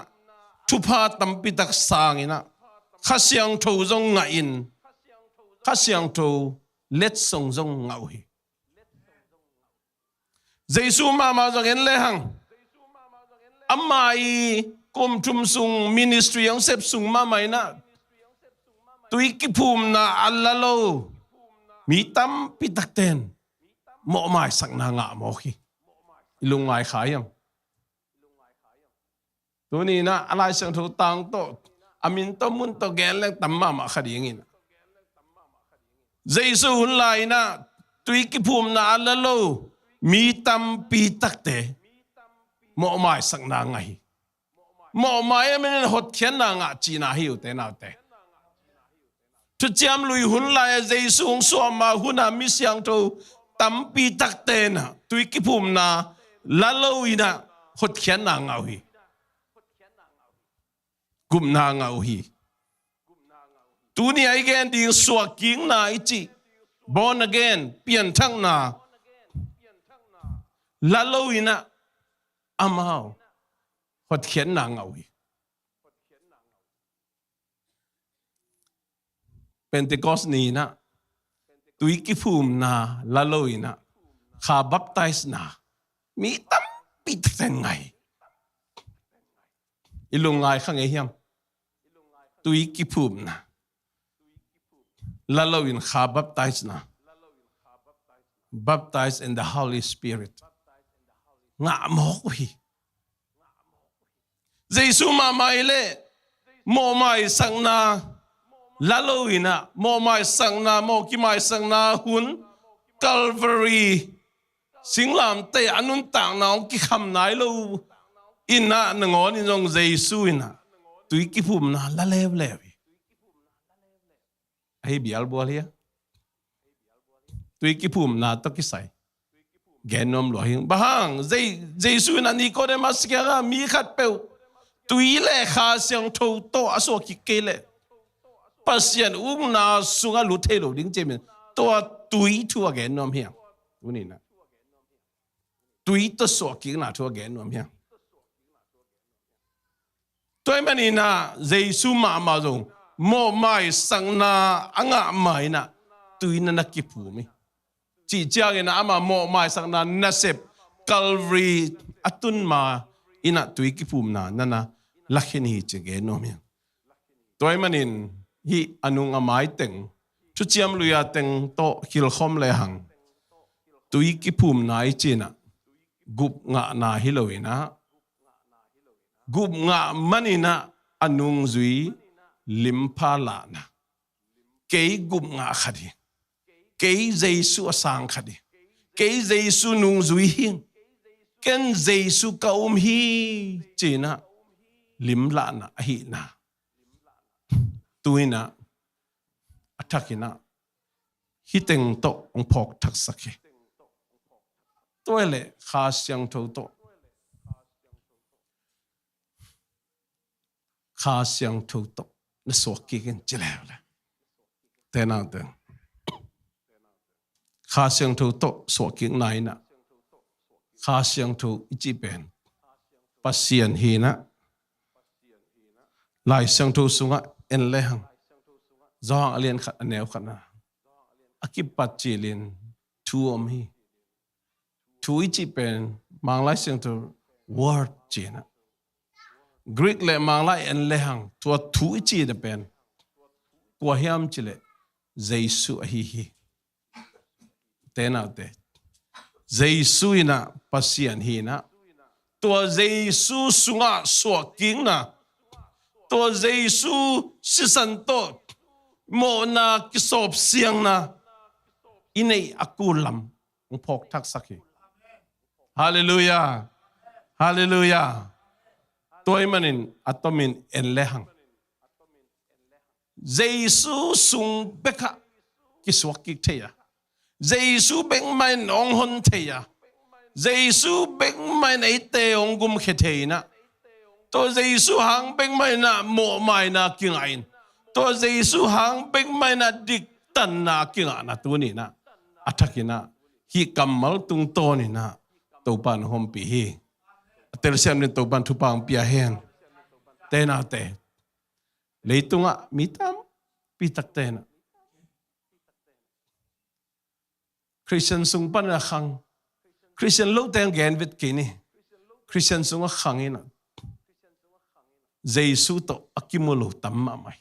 ทุพาตัมปิตักสางเลยนะข้าเสียงทูจงไงอินข้าเสียงทูเล็ดส่งจงเอาฮีเจสุมาจงเห็นเลยหังอามาอีกรมชุมสุงมินิสทรีของเซฟสุงมาไหมนะตุยกิภูมินะอัลลาโลมีตั้มปิตักเตนหมอไม่สักนางะหมอคีลุงไงขายยังตัวนี้นะอะไรเสียงถูกตังโตอามินโตมุนโตแกนเล็กตั้มมาคดีอย่างนี้นะเจสุหุ่นไลนะตุยกิภูมินะอัลลาโลมีตั้มปิตักเตหมอไม่สักนางไงหมอไม่ไม่ได้หดเขียนนางจีน่าหิวแต่น่าแต่ทุกจำลุยหุ่นลายเจสุงสวมมาหุ่นอามิเสียงโตตั้มปีตักเตนะตุยกิภูมินะละโลยนะหดเขียนนางเอาฮีกุมนางเอาฮีตัวนี้ไอ้แกนดิ้งสวกิงนาอิจิ born again เปลี่ยนทั้งนาละโลยนะอามาหดเขียนนางเอาฮีเป็นติกอสนีนะตุยกิภูมินะละโลยนะข้าบัพไตส์นะมีตั้มปิดแต่ไงอีลุงไงข้างไงเฮียมตุยกิภูมินะละโลยนะข้าบัพไตส์นะ baptized in the Holy Spirit งะหมอกฮีเจสุมาไม่เล่โมไม่สังนาละโลยนะโมไม่สังนาโมกิไม่สังนาหุนคัลวารีสิงลามเตอนุนต่างนากิคำไหนลูอินนะนงอนิจงเจสุอินะตุยกิภูมินะละเลวเลวไอ้เบียลบัวเลียตุยกิภูมินะตกิใส่แกนนมหลวงบางเจสุนะนิโคเดมัสเกะมีขัดเปวตุยเล่ข้าเสียงทูโตอโศกิเกเล่ปัสยันอุ้งนาสุงาลุเทโลดิ้งเจมินตัวตุยทัวแกนนมเฮียตัวนี้นะตุยตัวโศกิงนาทัวแกนนมเฮียตัวมันนี่นะเจสุมาจงโมไม่สังนาอ่างไม่นะตุยนันกิภูมิจีเจ้าเงินอามาโมไม่สังนาเนเซปคัลวารีอัตุนมาอินะตุยกิภูมินะนั่นนะลักษณะที่เจเกนอมยังตัวมันนี่ฮีอนุงอามายเต็งชุดเจียมลุยาเต็งโตคิลคอมเลยหังตุยกิภูมินะไอจีนะกุบงะนาฮิโลยนะกุบงะมันนี่นะอนุงจุยลิมพาลานะเกยกุบงะขัดีเกยเจสุอสังขัดีเกยเจสุนุงจุยหิงเกันเจสุกาอุมฮีจีนะลิมลานะฮีนะตุยนะอัฐกินะฮิเต็งโตองพอกทักษะเคตัวเล่ข้าเสียงโตโตข้าเสียงโตโตนสวกิกันจิเลวเลยแต่น่าเดินข้าเสียงโตโตสวกิงไหนนะข้าเสียงโตอิจิเป็น pasien hi na lai sang thu sunga en le hang zong alien khat aneu khat na akipat chilin thu om hi thu chi pen mang lai sang thu word chi na Greek le mang lai en le hang tua thu chi de pen kwa hiam chile Jesu hi hi te na te Jesu ina pasien hi na tua Jesu sunga so king na tua Jesu sisan to mo na kisop siang na inei akulam ng phok thak sakhi hallelujah hallelujah toy manin atomin en lehang Jesu sung beka kiswak ki theya Jesu beng mai ong hon theya Jesu beng mai nei te ong gum khe theina to Jesu hang beng mai na mo mai na kingain to Jesu hang beng mai na dik tan na kinga na tu ni na athakina hi kamal tung to ni na to pan hom pi hi tel siam ni to pan thu pang pia hen te na te leitunga mitam pi tak te na Christian sung pan na khang Christian lo teng gen vit kini Christian sung khang ina Jesu to akimulo tamma mai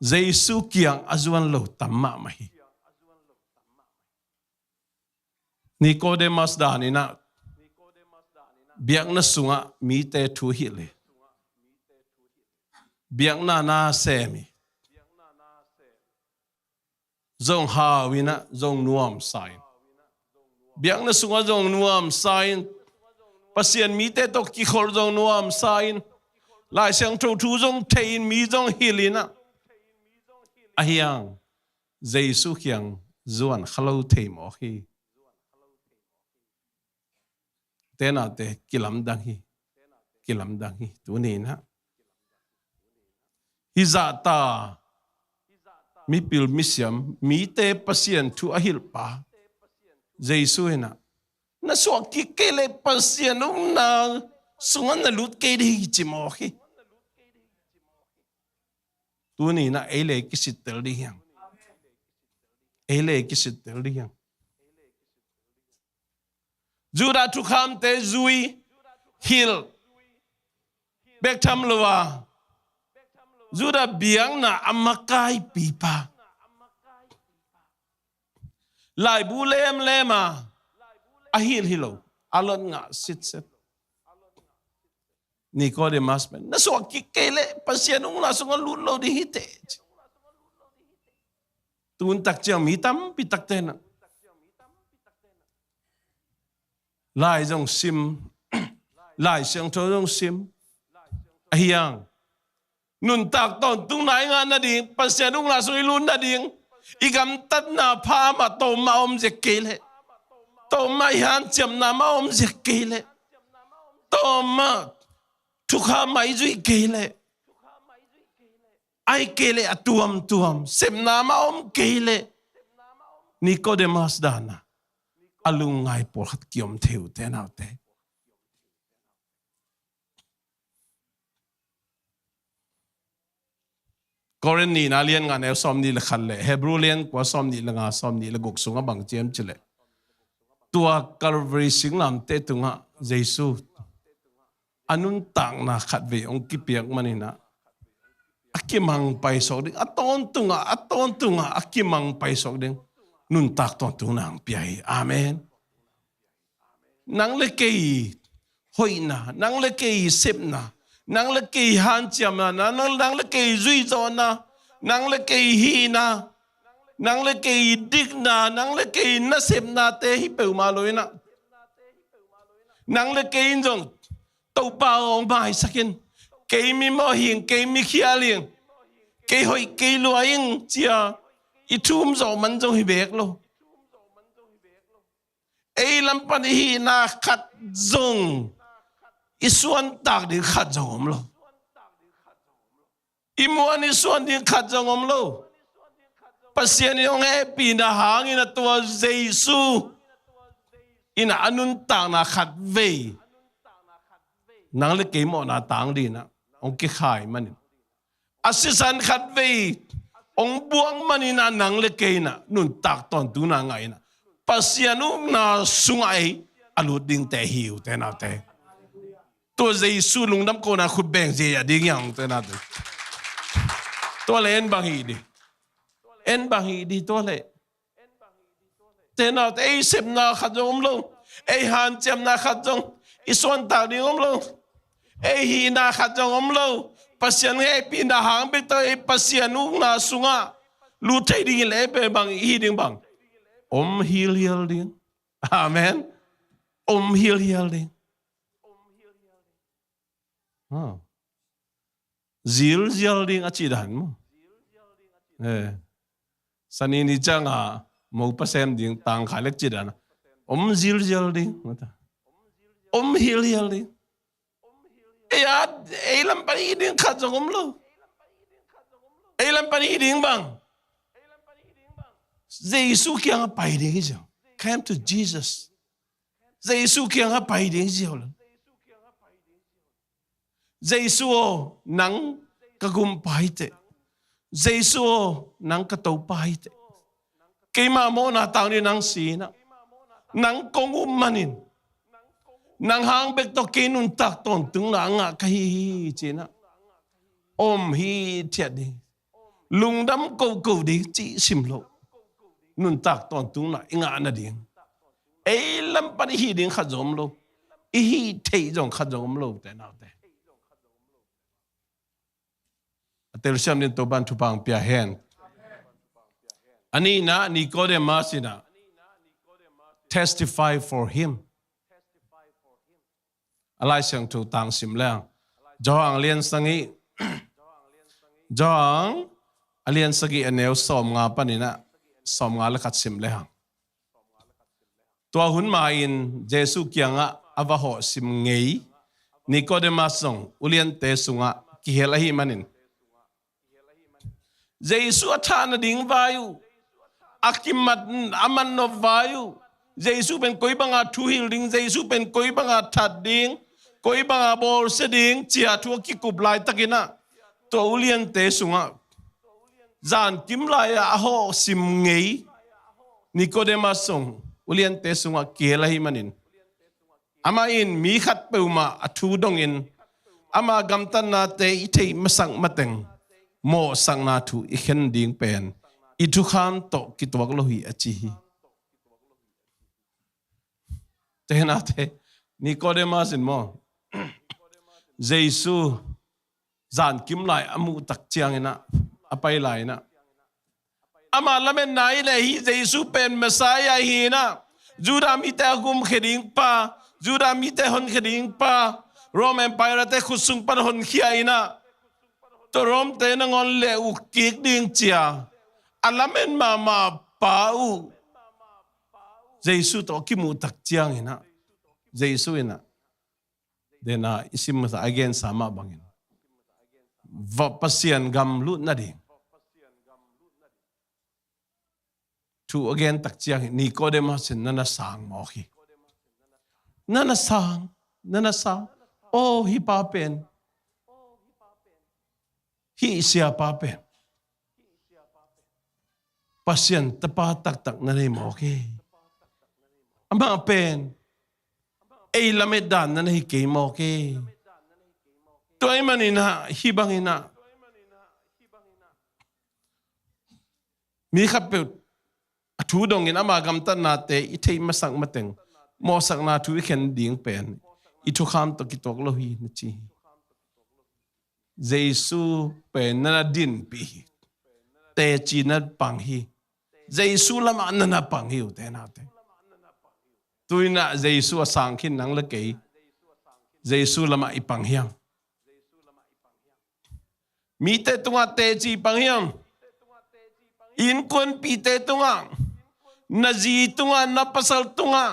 Jesu kiang azuan lo tamma mai Nicodemus dani na biak na sunga mi te thu hi le biak na semi zong ha wina zong nuam sain biak na sunga zong nuam sain pasien mi te to ki khol zong nuam sain lai sang thu thu zong thein mi zong hilina ahiang Jesu kyang zuan khalo thei mo hi tena te kilam dang hi tu ni na hizata mi pil misiam mi te pasien thu ahil pa Jesu ena na so ki kele pasien na sungan na lut ke di chi mo hi tu ni na ele ki sitel di yang ele ki sitel di yang Judah to come te zui hill bek tham lowa Judah biang na amakai pipa lai bu lem lema ahil hilo alon nga sit set Nicodemus men na so ki kele pasien ung la so lu lo di hite tun tak chiang mi tam pi tak te na lai dòng sim lai sang thô dòng sim hiang nun tak ton tung nai nga na ding pasien ung la sui lun na ding igam tat na pha ma to ma om je kele to ma han cham na ma om je kele to ma thu kha mai zui kele ai kele atuam sem na ma om kele Nicodemus dana alung ngai por khat kiom theu te nau te Korean ni na lian nga ne som ni la khan le Hebrew lian kwa som ni la nga som ni la gok sunga bang chem chile tua Calvary singlam te tunga Jesu anun tang na khat ve ong ki piak manina akimang pai so ding aton tunga akimang pai so ding nun tak ton tu nang piai amen nang le kei hoina nang le kei sepna nang le kei han chiam na nang le kei zui zo na nang le kei hi na nang le kei dik na nang le kei na sepna te hi pe ma loi na nang le kei jong to pa ong bai sakin kei mi mo hin kei mi khia liang kei hoi kei lo ing chia itum zo man zo hi bek lo ei lam pan hi na khat zong isuan tak di khat zong lo imuan isuan di khat zong lo pasien yong e pi na hang ina tua Jesu ina anun tak na khat ve nang le ke mo na tang di na ong ki khai manin asisan khat ve ong buang manina nang le ke na nun tak ton tu na ngai na pasianu na sungai alu ding te hiu te na te to Giêsu lung dam ko na khu beng je ya ding yang te na te to le en bang hi di to le te na te sep na khat jong lo e han chem na khat jong ison ta ding om lo e hi na khat jong om lo pasian he pi na hang be to e pasianu na sunga lu thai ding le be bang hi ding bang hil ding amen hil ding zil ding achi dan mo sani ni changa mo pasem ding tang khalek chi dan zil ding hil ding e lam pani ding khat jong lo e lam pani ding bang Giêsu kiang pai ding ji came to Jesus Giêsu kiang pai ding ji lo Giêsu nang ka gum pai te Giêsu nang ka to pai te ke ma mo na tang ni nang si na nang kong manin nang hang bek to kinun tak ton tung na nga ka hi chi na hi thiat ding lung dam ko ding chi sim lo nun tak ton tung na inga na ding e lam pan hi ding kha jom lo hi thei jong kha jom lo te na te atel sham din to ban thu pang pia hen ani na Nicodemus ina testify for him alai sang tu tang sim lang joang lian sangi joang alian sagi aneu som nga panina som nga la khat sim le hang to hun ma in Jesu kianga avaho sim ngei Nicodemus song ulian te sunga ki helahi manin Jesu athana ding vayu akimat aman no vayu Jesu pen koi banga thu hil ding Jesu pen koi banga that ding koi banga bol se ding chia thu ki kup lai takina to ulian te sunga zan kim lai a ho sim ngei Nicodemus song ulian te sunga kelahi manin ama in mi khat peuma athu dong in ama gamtan na te ithei masang mateng mo sang na thu i khen ding pen i thu khan to ki tuak lo hi achi hi te na te Nicodemus in mo Giêsu zan kim lai amu tak chiang ina apai lai na ama lamen nai le hi Giêsu pen Messiah hi na Juda mi te gum kheding pa Juda mi te hon kheding pa Roman Empire te khusung pan hon khia ina to rom te na ngon le u kik ding chia alamen mama pa u Giêsu to ki mu tak chiang ina Giêsu ina dena isim sa again sama bangin va pasian gam lu na ding tu again tak chiang Nicodemus nana sang mo khi nana sang oh hi pa pen hi sia pa pen pasian tapa tak na nei mo khi ama pen ei lamedan na hi ke mo ke toy manina hibangina mi khap pe thu dong in ama gam tan na te i thei masang mateng mo sang na thu khen ding pen i thu kham to ki tok lo hi na chi Giêsu pen na din pi te chi na pang hi Giêsu lama na pang hi te na te tuina Giêsu sang khin nang la ke Giêsu lama i pang hiam mi te tunga te chi pang hiam in kon pi te tunga na ji tunga na pasal tunga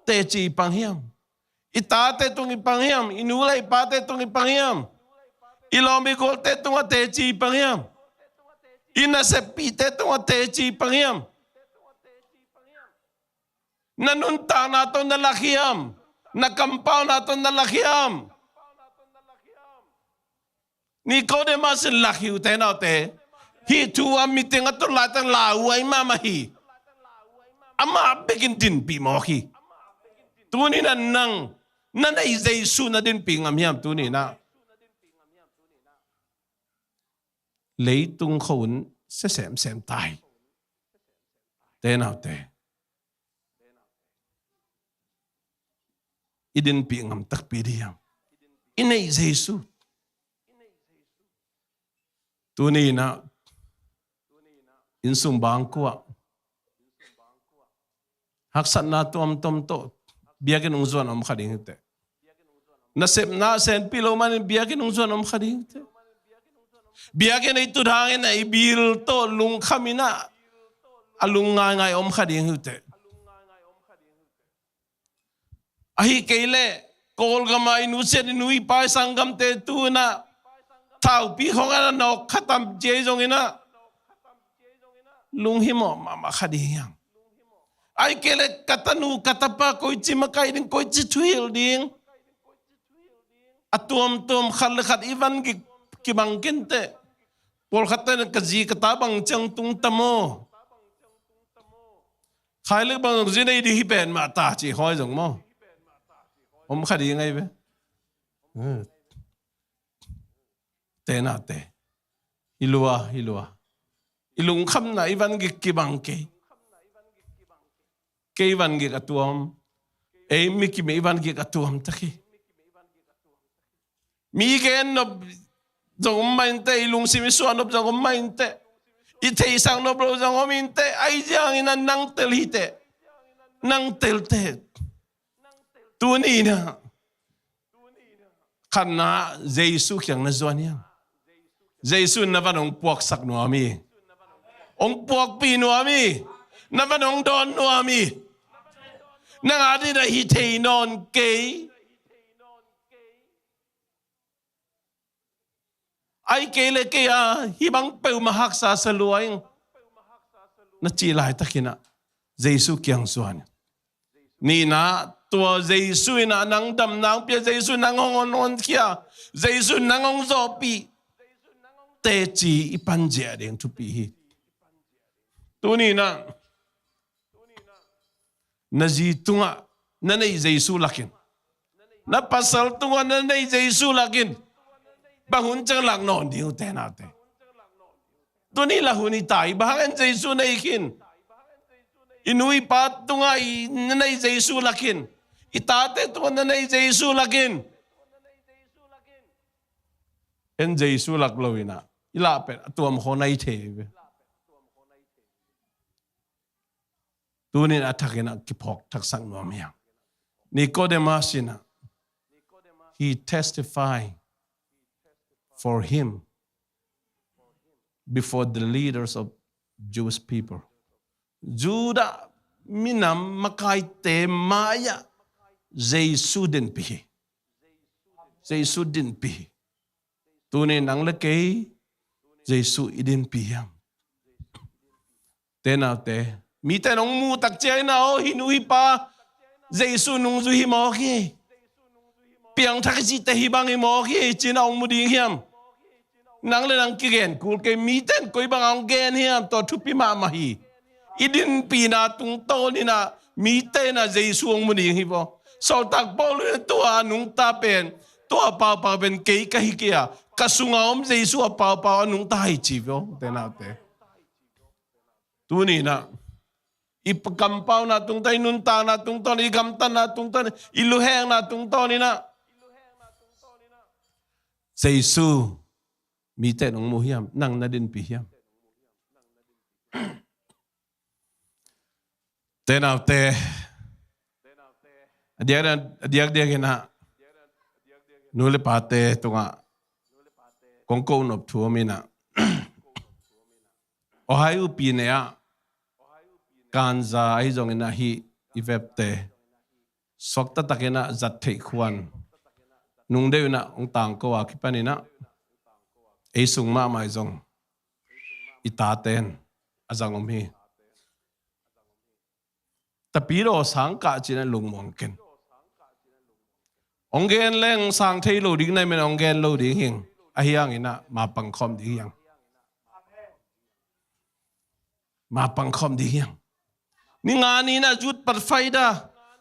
te chi pang hiam ita te tung i pang hiam inulai pa te tung i pang hiam ilombi gol te tunga te chi pang hiam ina se pi te tunga te chi pang hiam nanunta na to na lakiam nakampaw naton na lakiam. Nicodemus lakiu tenaw te. Hi tuwa meeting at latang laway mamahi. Ama begin din pi mo ki. Tuni na nang nanay Jesus na din pi ngam tuni na. Lấy tung khốn sẽ xem tài. Thế nào thế? Idin pi ngam tak pi diam. Inay Jesus. Tuni na insung bangkwa. Haksan na tom to. Biyakin ungzuan om khading te. Nasib na sen pilo man biyakin ungzuan om khading te. Biyakin ay tudangin ay bil to lung kami na alung ngay om khading te. Ahi kaile kol gamay nusen nui pa sanggam te tu na tao pi khong ana no khatam je jong ina lung himo mama khading yang. Ay kele katanu katapa koi chi makai ding koi chi thuil ding. Atom tom khal khat ivan ki bangkin te. Pol khatan kazi katabang chang tung tamo. Khai le bang zinai di hipen ma ta chi hoi jong mo. Om khadi ngai be. Te na te. Ilua. Ilung kham na ivan ki bangke. Kay ivan gi katuam. Miki me ivan gi katuam taki. Mi ken no jong mainte ilung simisuan no jong mainte. Ite isang no bro jong minte ay jang ina nang telite. Nang telte. Tuni na. Kana Jesus yang nazuan yang. Jesus na vanong puak sak no ami. Ong puak pi no ami. Na vanong don no ami. Nang adi na hitay non kay. Ay kele kaya hibang peu mahak sa saluay. Nachilay takina. Jesus kiyang suan. Nina tua Jesus na nang dam nang pia Jesus nang hongon kia. Jesus nang ong zopi. Te chi ipanja ding tupi. Tuni na. Nazi tunga nanay Jesus lakin. Napasal tunga nanay Jesus lakin. Bahun chang lang non diu te na te. Tuni lahuni tai bahangan Jesus na ikin. Inui pat tunga nanay Jesus lakin. Itate tunga nanay Jesus lakin. En Jesus laklawina. Ilapet atuam honay te. Tunin atakin ang kipok taksang nuamiyang. Nicodemus na. He testified for him before the leaders of Jewish people. Juda minam makai te maya. Jesus din pihi. Jesus din pihi. Tunin ang lakay. Jesus idin piham. Tenate. Mita nung mutak chay na o hinuhi pa. Jesus nung zuhi mo ki. Piang takisi tehibang mo ki. Chinaong muding hiyam. Nang lang kigen. Kul kay miten ko ibang ang gen hiyam. To tupi mamahi. Idin pinatung to ni na. Miten na Jesus ang muding hipo. So tagpolo na tuwa nung tapen. Tuwa pa ben kay kahikiya. Kasungawam Jesus pa nung tahi chivo. Tenate. Tuni na. Ipagkampaw na itong tayo, nunta na itong tayo, igamtan na itong tayo, iluheng na itong tayo na. Sa Isu, miten ang muhiyam, nang na din pihiyam. Tenaw te, adiag na, nulipate ito nga, kung kaunop tuwami na, ohayo pinaya, kanza ay zong ina hi ivepte sokta takena zatte khuan nung de na ong tang ko wa kipanina ay sung ma mai zong itaten azang omhi tapiro sangka china lungmongken ông gen leng sang thấy lâu đi này mình ông gen lâu đi hiền hiang ina mà bằng khom đi hiang mà bằng khom đi hiang ni ngani na jut par faida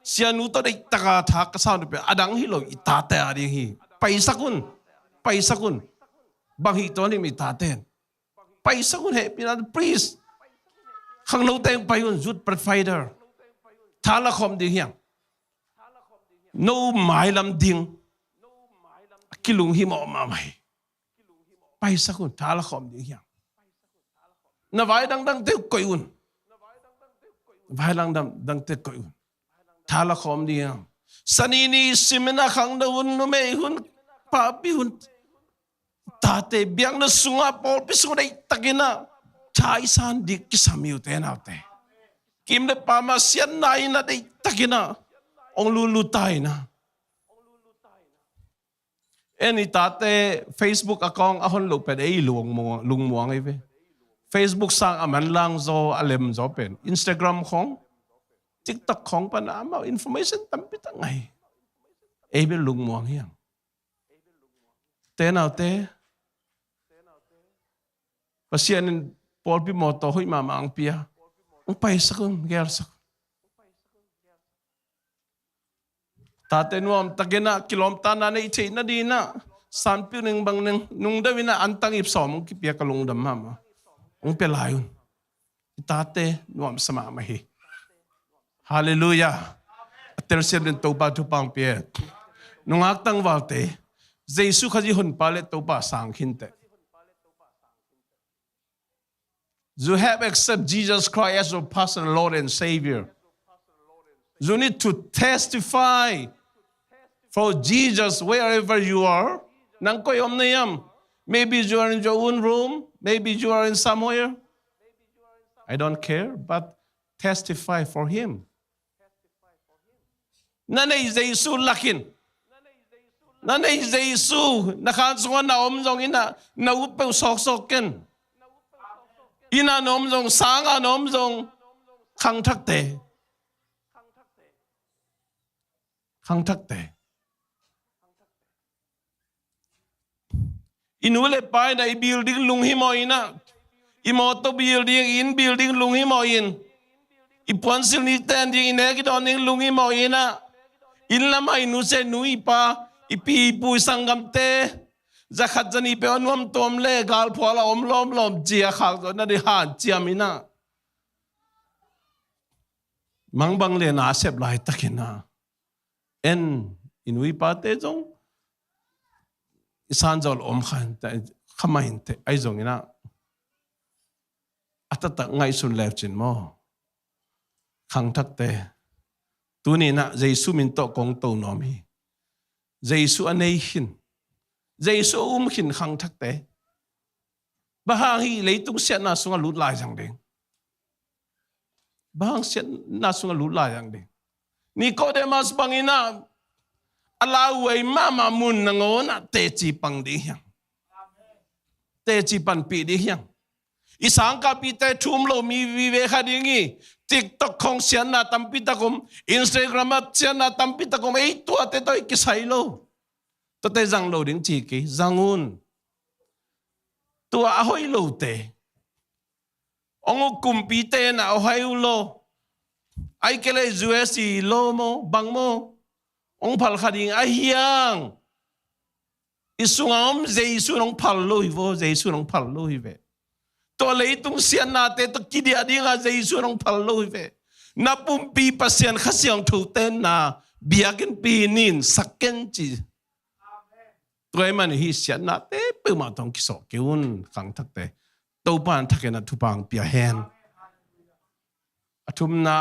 sianu to dei taka thak sao được adang hi lo itate ari hi paisa kun bang hi to ni mi taten paisa kun he pina priest khang lo teng payun jut par faida thala khom đi hiang no mai lam ding kilung hi mo ma mai paisa kun thala khom đi hiang na vai dang te koi un vai lang dang te koi un thala khom đi hiang sanini simena khang da un no me hun pa pi hun ta te biang na sunga pol pi sunga dei takina chai san dik ki samiu te na te kim de pa ma sian nai na dei takina ong lu tai na eni tate Facebook account ahon lo pe dei lung muang ai ve Facebook sang aman lang zo alem zo pen Instagram khong TikTok khong pa na ma information tampi ta ngai ai be lung muang hiang te nào te pasien Paul pi mo to hoi ma ang pia ang pai sakun ger sak tate nuam tagena kilomta na nei che na di na san pi ning bang ning nung da wina antang ip som ki pia kalung dam ma ong pe layun tate nuam sama ma hi hallelujah atel sen den to ba tu pang pia nung ak tang walte Jesus khaji hun pale to pa sang khinte you have accept Jesus Christ as your personal Lord and Savior. You need to testify for Jesus wherever you are. Nang koy om na yam. Maybe you are in your own room. Maybe you are in somewhere. I don't care, but testify for Him. Nanay Jesus lakin. Nanay Jesus nakansungan na omzong ina na upew sok-soken. Ina nom dong sanga nom dong khang thak te inule pai na building lung hi mo ina imoto building in building lung hi mo in ipuan sil ni ten ding ine ki don ning lung hi mo ina in lama inu se nui pa ipi pu sangam te zakhat jani pe onwam tom le gal phola om lom chia khak zo na di han chiamina mangbang le na sep lai takina en inui pa te jong isan jol om khan ta khamain te ai jong ina atata ngai sun left chin mo khang thak te tu ni na jesu min to kong to nomi jesu anei hin Jesu hin khang thak te bahang hi leitung sian na sunga lut lai jang ding bahang sian na sunga lut lai jang ding Nicodemus bangina alau ai mama mun ngona te chi pang di hyang te chi pan pi di hyang isang ka pi te thum lo mi vi ve khadingi TikTok khong sian na tampi takom Instagram at sian na tampi takom ei tu ate toi ki sai lo to te zang lo ding chi ki zangun tua ahoi lo te ongo kumpi te na ohai lo ai kele juesi lo mo bang mo ong phal khading a hiang isungam jesu nong phal lo hi vo jesu nong phal lo hi ve to leitung sian na te to kidia dinga jesu nong phal lo hi ve na pumpi pasien khasiang thu ten na biakin pinin saken chi Tuai man hi sian na te pe ma tong kiso keun khang thak te to pan thakena thu pang pia hen athum na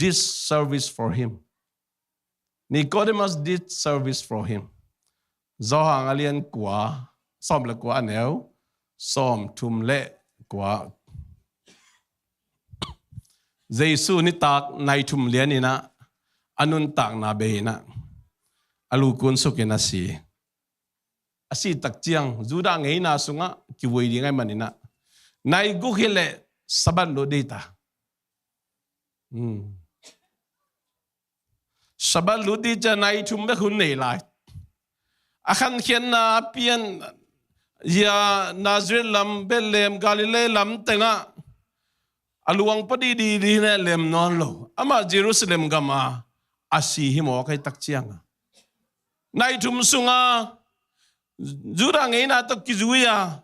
this service for him Nicodemus did service for him zo hang alian kwa som la kwa neu som thum le kwa Jesu ni tak nai thum lian ina anun tak na be na alu kun sukena si asi tak chiang juda ngei na sunga ki voi di ngai manina nai gu hele saban lo data Sabat ludi janai tum be hun nei lai. Akan khen na pian ya Nazareth lam Bethlehem Galilee lam tenga aluang padi di ne lem non lo. Ama Jerusalem gama asi himo kai tak chiang. Nai tum sunga jurang ina to kizuya.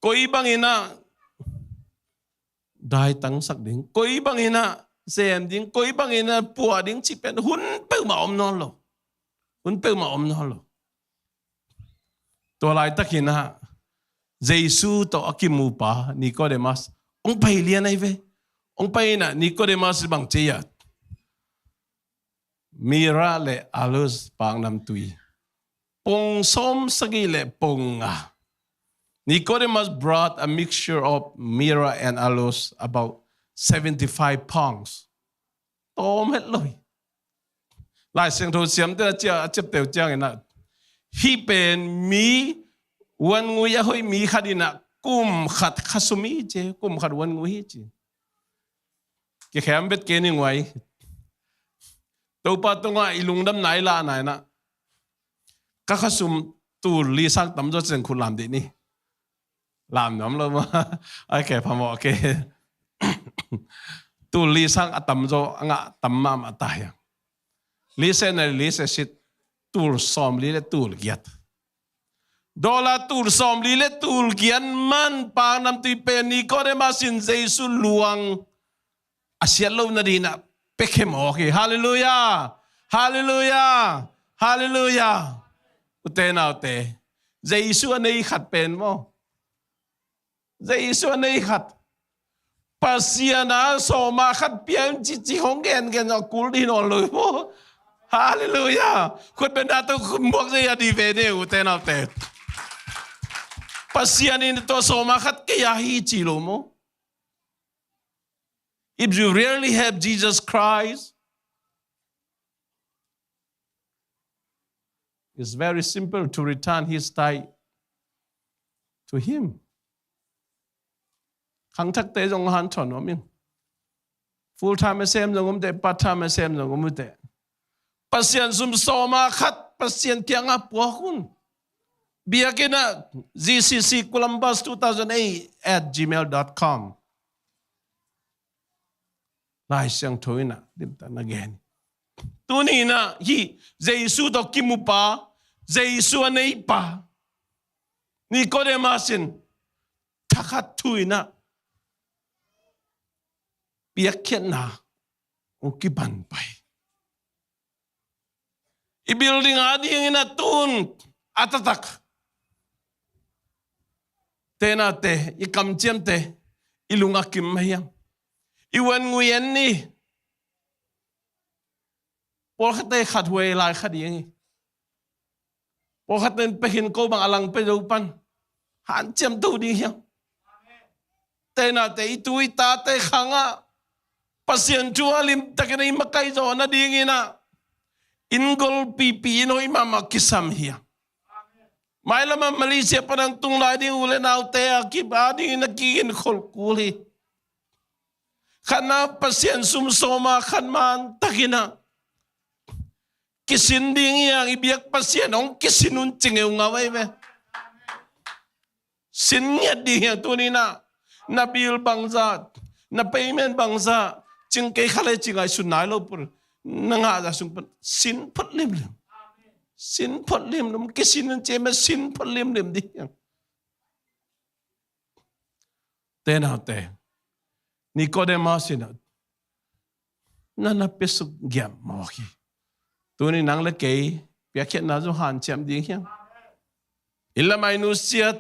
Koi bang ina dai tang sak ding. Koi bang ina xem ding. Koi bang ina pua ding chipen hun pe ma om non lo. Hun pe ma om non lo. To lai takina Jesu to akimu pa Nicodemus. Ong pai lian ai ve. Ong pai na Nicodemus bang cheya. Mira le alus pang nam tui. Pong som sagi le ponga. Nicodemus brought a mixture of myrrh and aloes, about 75 pounds. Tom hết lôi. Lại sang thô xiêm tới chấp tiểu trang này. Hi pen mi wan nguya hoi mi khadina kum khat khasumi che kum khat wan ngui che. Cái khám biết cái này ngoài. Đâu pa tung ai ilung đâm nai la nai na. Các khasum tu li sang tắm cho chân khun làm đi ni. Làm nhóm lo mà ai kể phàm họ kể tu li sang atam cho ngã tam ma tai li se này li se sit tu som li le tu giat dola tu som li le tu gian man pa nam ti pe ni ko de ma sin Jesu luang asia lo na dina pekem okay hallelujah hallelujah hallelujah ute na ute Jesu anei khat pen mo Jesu anei khat pasiana so ma khat pian chi hong gen no kul di no lo mo hallelujah khut ben da to muak je di ve de u te na te pasiani to so ma khat ke ya hi chi lo mo. If you really have Jesus Christ, it's very simple to return his tithe to him. Khang thak te jong han thon no min full time sem jong te part time sem jong te pasien sum soma khat pasien tiang a po kun biakena GCC Columbus 2008@gmail.com lai sang thoina dim tan again tuni na hi Jesu to kimupa Jesu anei pa Nicodemusin thakat thuina biak khen na ki ban pai I building adi ina tun atatak tena te I kam chem te ilunga kim mayang I wan nguyen ni por khate khat we lai khat yi por khaten pehin ko bang alang pe do pan han chem tu di yang tena te itui ta te khanga pasien chualim takena makai zo na dingina ingol pipi no imama kisam hiya mai lama Malaysia padang tung lai ding ule nau te akibadi na kin khol kuli khana pasien sum soma khan man takina kisin ding yang ibiak pasien ong kisinun chingeu ngawai be sin nya ding ya tunina nabil bangza na payment bangza ching ke khale chingai sunai lo pur nanga ja sung sin phot lim lim sin phot lim lim ke sin che ma sin phot lim lim di te na te Nicodemus ina nana pesuk gyam mo ki tuni nang le ke pya khet na zo han chem ding hiang illa mai nu siat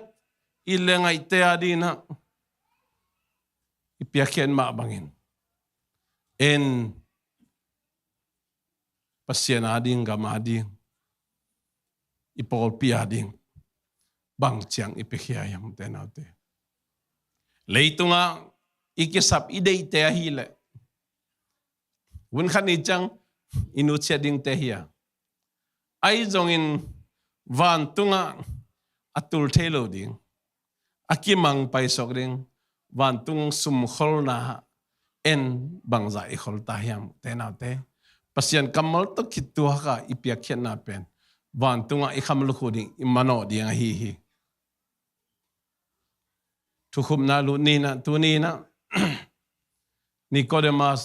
illa ngai te adina pya khet ma bangin en pasien ading gamading ipol piading bang chiang ipekhia yam tenaute leitunga ikisap idei te hile wun khani chang inu cheding te hia ai zongin van tunga atul thelo ding akimang pai sokring van tung sum khol na en bangza I khol ta hiam tenaute pasien kamal to kitua ka ipia khian na pen van tunga I kham lu khuding imano ding hi thu khum na lu ni na tu ni na Nicodemus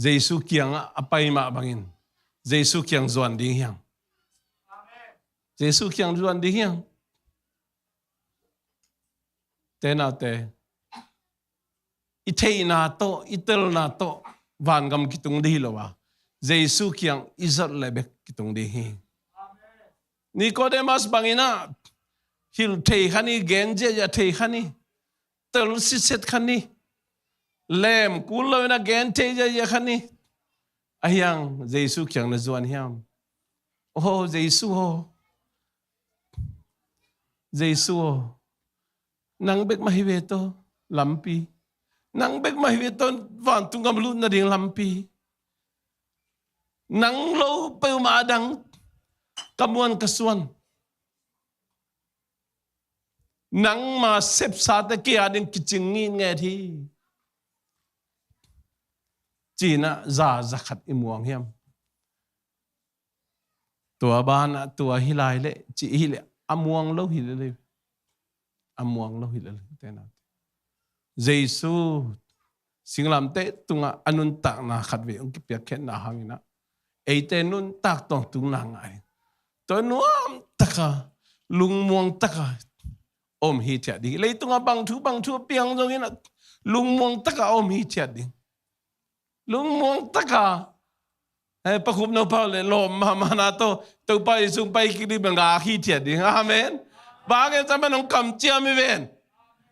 Jesu kiang apai ma bangin Jesu kiang zuan ding hiang Jesu kiang zuan ding hiang te na te ithei na to itel na to van gam kitung di lo wa Jesu kiang izat lebek kitung di hi Nicodemus bangina hil thei khani genje ya thei khani tel si set khani lem kulo na gen thei ya khani ayang Jesu kiang na zuan hiam oh Jesu nang bek mahiveto lampi nang bek mahiveto van tungam lu na ding lampi nang lo pe madang kamuan kasuan nang ma sep sa te kia din kichingi nge thi china za zakhat imuang hiam tua bana tua hilai le chi hile amuang lo hile amuang lo hile te na Jesu singlam te tunga anun tak na khatwe ong kipia khen na hangina eite nun tak tong tung na ngai to nuam taka lung muang taka om hi tia di le tunga bang thu piang jong ina lung muang taka om hi tia di lung muang taka pa khup no pa le lom ma na to pa sung pai ki di banga hi tia di amen ba ge ta manong kam chia mi ven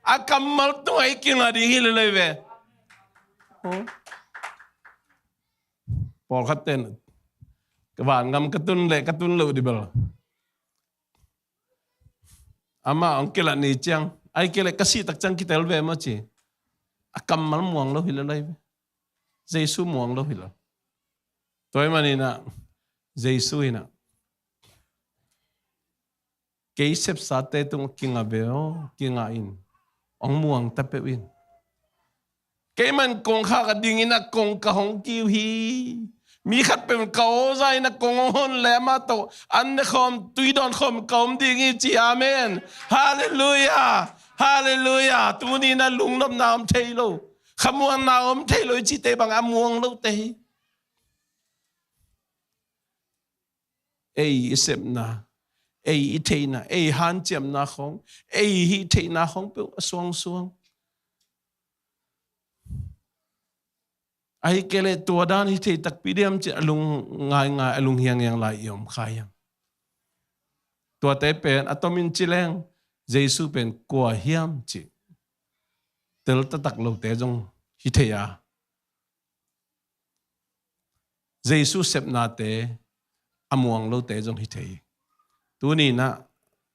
a kam mal to ai ki na di hi le ve Paul khaten các bạn ngâm cái tuân lự đi bờ ama ông kia là nị chăng ai kia là cái gì tắc chăng kita về mà chỉ cầm mal muang lo hila lai Jesu muang lo hila tôi mà nị na Jesu ina cái xếp sát tê tung kinh abeo kinh in ông muang tập in cái mình công khá cái đình ina công cả hong kiu hi mi khátเป็นเขาใจนักกงหนแหลมาโตอันนี้คอมตุยดอนคอมคอมดีงี้จีอาเมนฮาเลลูยาฮาเลลูยาตัวนี้นะลุงน้ำน้ำเทโลขมวนน้ำเทโลจีเตบังอมวงโลเตเอ้ยเสพนาเอ้ยเทนาเอ้ยฮันเจียมนาของเอ้ยฮิเทนาของเปสวงสวงai kể lệ tua đan hi thầy tắc pidem chỉ alung ngai alung hiang lại yom khai tua tế pen atomin chileng Jesu pen qua hiam chỉ tel ta tak lo te jong hi thầy à Jesu sep na te amuang lo te jong hi thầy tu ni na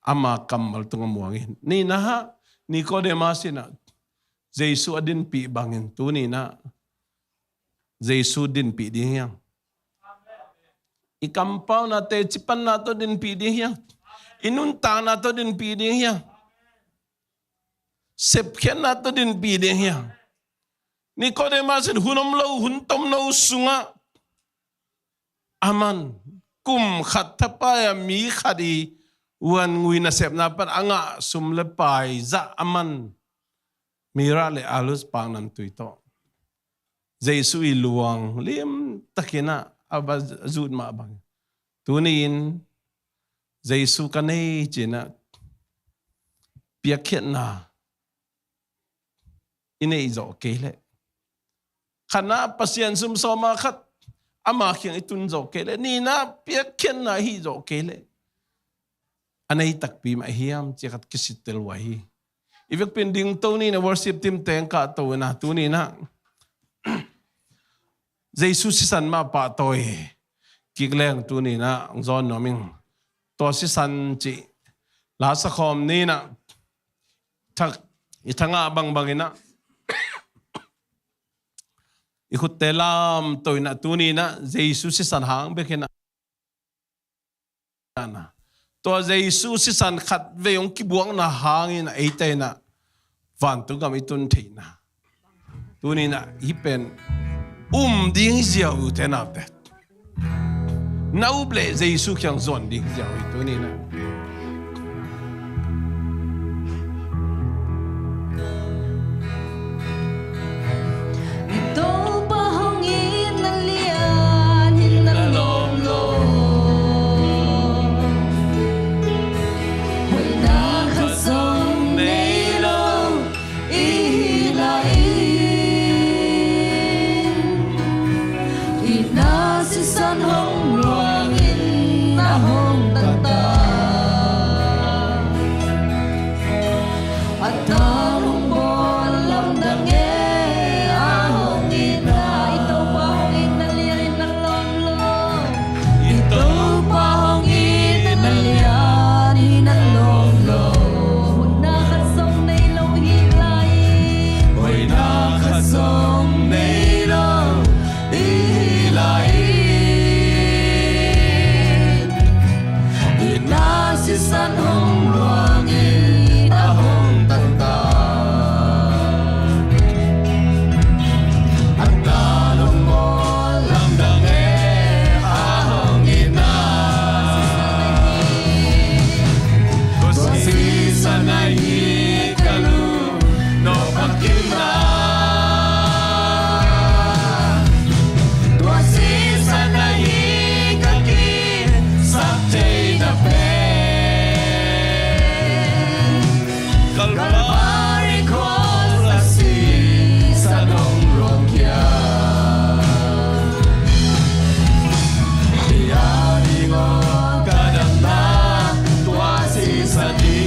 ama kamal tung amuang ni na ha Nicodemus na Jesu adin pi bangin tu ni na Jesu din pi di hiang ikampaw na te chipan na to din pi di hiang inunta na to din pi di hiang sepkhen na to din pi di hiang Nicodemus hunom lo huntom no sunga aman kum khat thapaya mi khadi wan ngui na sep na pan anga sum le pai za aman mira le alus pang nan tuito Jesu iluang lim takina aba zud ma bang tunin Jesu kanei china piakhet na inei zo kele khana pasien sum soma khat ama khiang itun zo kele ni na piakhet na hi zo kele anei takpi ma hiam chikat kisitel wahi ivek pending to ni na worship team teng ka to na tuni na Jesu si san ma pa toy kikleng tu ni na zon noming to si san chi la sa khom ni na thak ithanga bang bangina ikhut telam toy na tu ni na Jesu si san hang bekena na to Jesu si san khat ve yong ki buang na hangin eite na van tu gam itun theina tu ni na hipen ding ziau te na te nauble Jesu kyang zon ding jaw ito ni na Ito pahongin na lian hinalomlom Hoy nakasong nilong ihilain Inasisan hong luangin na hong tata At tanong mo alam dange ahong ina Ito pahongin na lian ng lomlom Ito pahongin na lian ng lomlom Huwag nakasong na ilong hilain Hoy nakasong na ilong ihilain Inasisan hong luangin ahong tanda At talong mo lamdange ahong ina Kosi sanay ikalu no pakina Kosi sanay ikaki sapte na pe Kalvari cross asi sanong rongya Iyari mo kadang na tuasi sadi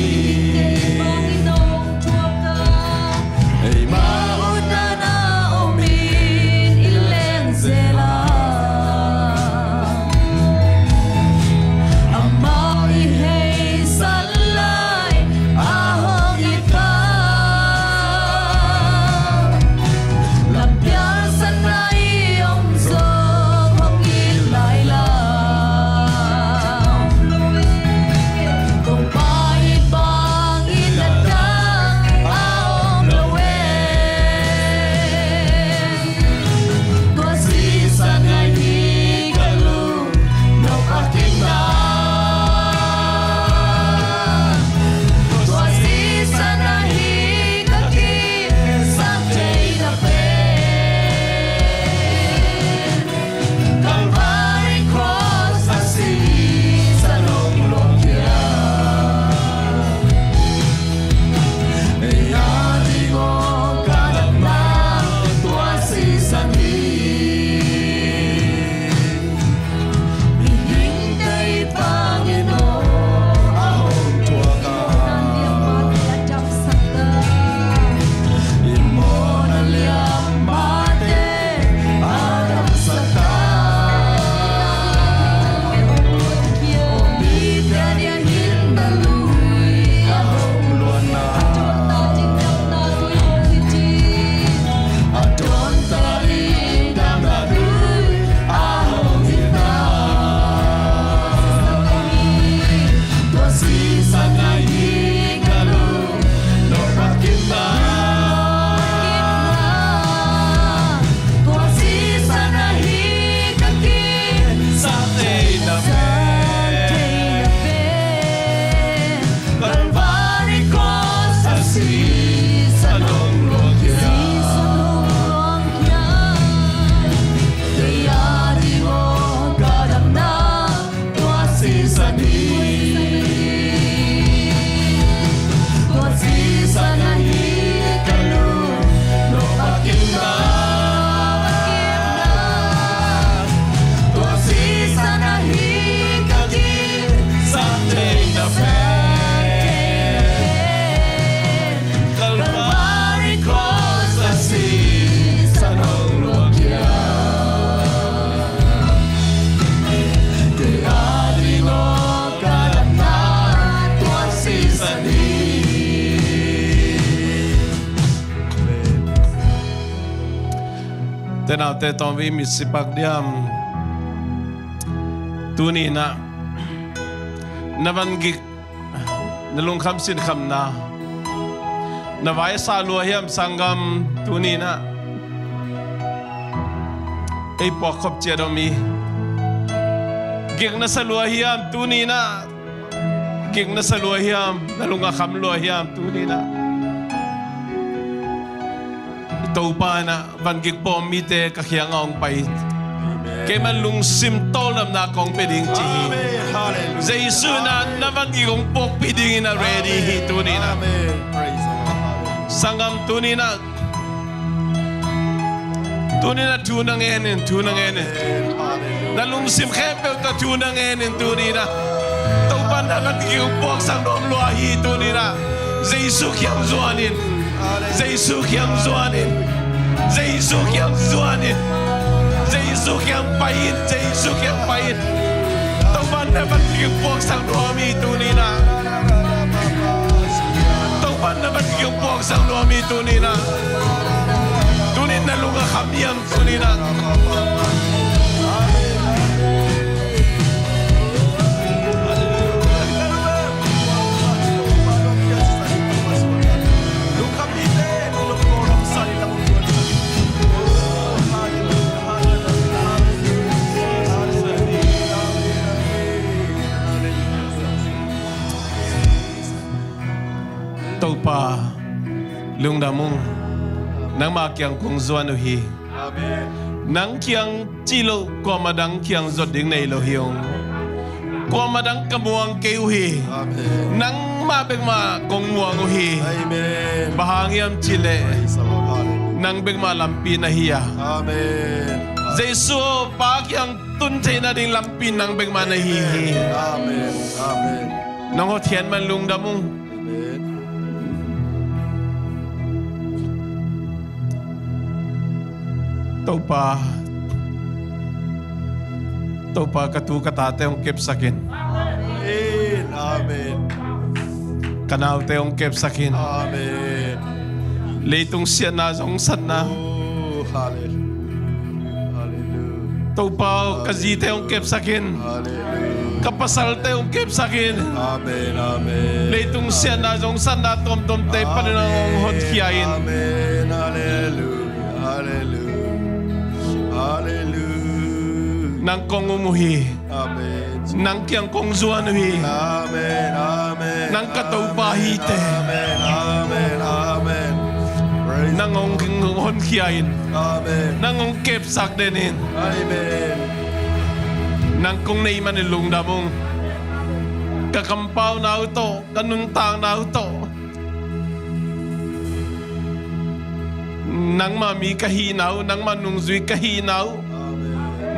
Ay mauna na umin ilen sila Ama ihey salay ahong ipa Lampiar sanay iyong zong hong ilaylaw Kung paibang iladang ahong lawen Kosi sanay ikalu no pakina Kosi sanay ikaki sapte na pe Kalvari cross asi sanong rongya Iyari mo kadang na tuasi sandi Hihintay Panginoon ahong tuwaka Imo na liyambate adam sata Bibyan yan hindaluy ahong luana Adon tarin damaduy ahong hina Kosi sanay ikalu no pakita Kosi sanay ikaki Sapte na pe Kalvari cross asi sanong rongya Kaya di mo kadang na Tuasi sani Kosi sanay ikalu no pakita Tuasi sanay ikaki Sapte na pe Kalvari cross asi sanong rongya Kaya di mo kadang na tuasi sani Tenaw te tong vi misipak diam tuni na navan gik nalung kham sin kham na navai sa lu hiam sangam tuni na ei po khop che do mi Gig na sa luahiam, tuni na. Gig na sa luahiam, nalungakam luahiam, tuni na. Ito pa na, van gig po mite kakiyangong pait. Kaya man lung simtol na akong pwedeng tihi. Sa isu na naman gigong pok pwedeng na ready, tuni na. Sangam tuni na. Tuni na tunang enin, tunang enin. Nalung simkepe ta tunang enin, tuni na. Taupan naman gigong pok sang dom luahi, tuni na. Sa isu kiyang zuanin. Sa isu kiyang zuanin. Sa isu kiyang zuanin. Sa isu kiyang pahit. Sa isu kiyang pahit. Taupan naman gigong pok sang luami, tuni na. Taupan naman gigong pok sang luami, tuni na. Tunin na lunga kamiyang tuni na. Tau pa lung damong nang makyang kong zuan uhi. Nang kiang chilo ko madang kiang zoding na ilohiong. Ko madang kamuang kay uhi. Nang mabigma kong muang uhi. Bahangiam chile. Nang bigma lampi na hiya. Jesu pa kiang tuntay na ding lampi nang bigma na hihi. Nang hotian man lung damong. Taupa katu katate ang kip sakin. Amen. Amen. Kanaw te ang kip sakin. Amen. Leitong siya na zong san na. Oh, hallelujah. Taupa kazite ang kip sakin. Hallelujah. Kapasal te ang kip sakin. Amen. Amen. Leitong siya na zong san na tom te paninang hot kiyain. Amen. Hallelujah. Hallelujah. Hallelujah. Nang kong umuhi. Amen. Nang kiyang kong zuanuhi. Amen. Amen. Nang kataupahite. Amen. Amen. Amen. Nang ong hon kiyain. Amen. Nang ong kepsak denin. Amen. Nang kong naiman ilong damong. Kakampaw na ito. Kanuntang na ito. Nang mami kahinaw, nang manungzoy kahinaw,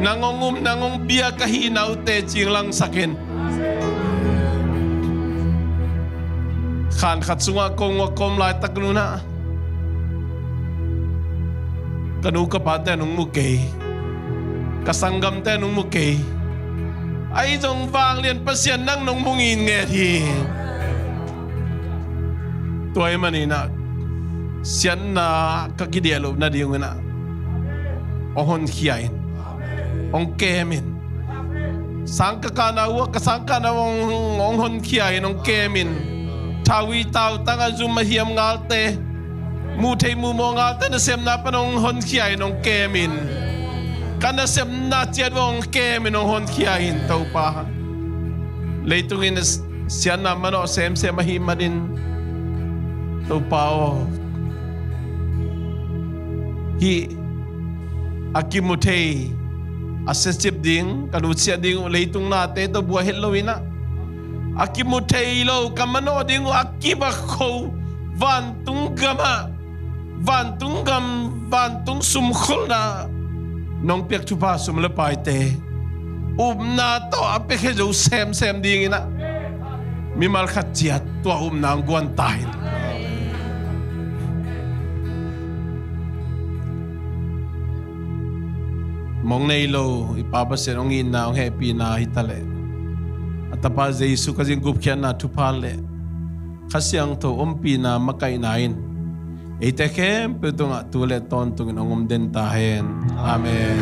nangong biya kahinaw, teching lang sakin. Kan katsunga kong wakom lai tagnuna. Kanu kapate nung mukay, kasanggam te nung mukay. Ay jong vang lian pasyan nang nung mungin ngeti. Tuay manina. Siyan na kagidialo na di yung na. Ohon kiyain. Ong kemin. Sang kakanawa, kasangka na ong hon kiyain, ong kemin. Tawi tao, tanga zumahiyam ngalte. Mutay mumo ngalte na siyam na pa nung hon kiyain, ong kemin. Kana siyam na tiyad ong kemin, ong hon kiyain. Tau pa. Leitungin siyan naman o, siyam mahima din. Tau pa o. Hi akimutay asesip ding kanutsia ding leitung nate to buah hellowi na akimutay lo kamano ding akiba ko vantung gam vantung sumkhul na nong pek chupa sumlepay te na to apek jo sem ding ina mimal khachiat to na guantain. Mong nailo ipapasin ang ina ang happy na hitale. At apa Jesu kasing gupkyan na tupale. Kasi ang to umpi na makainain. Itekem pwede nga tulet tontong inongom din tahin. Amen.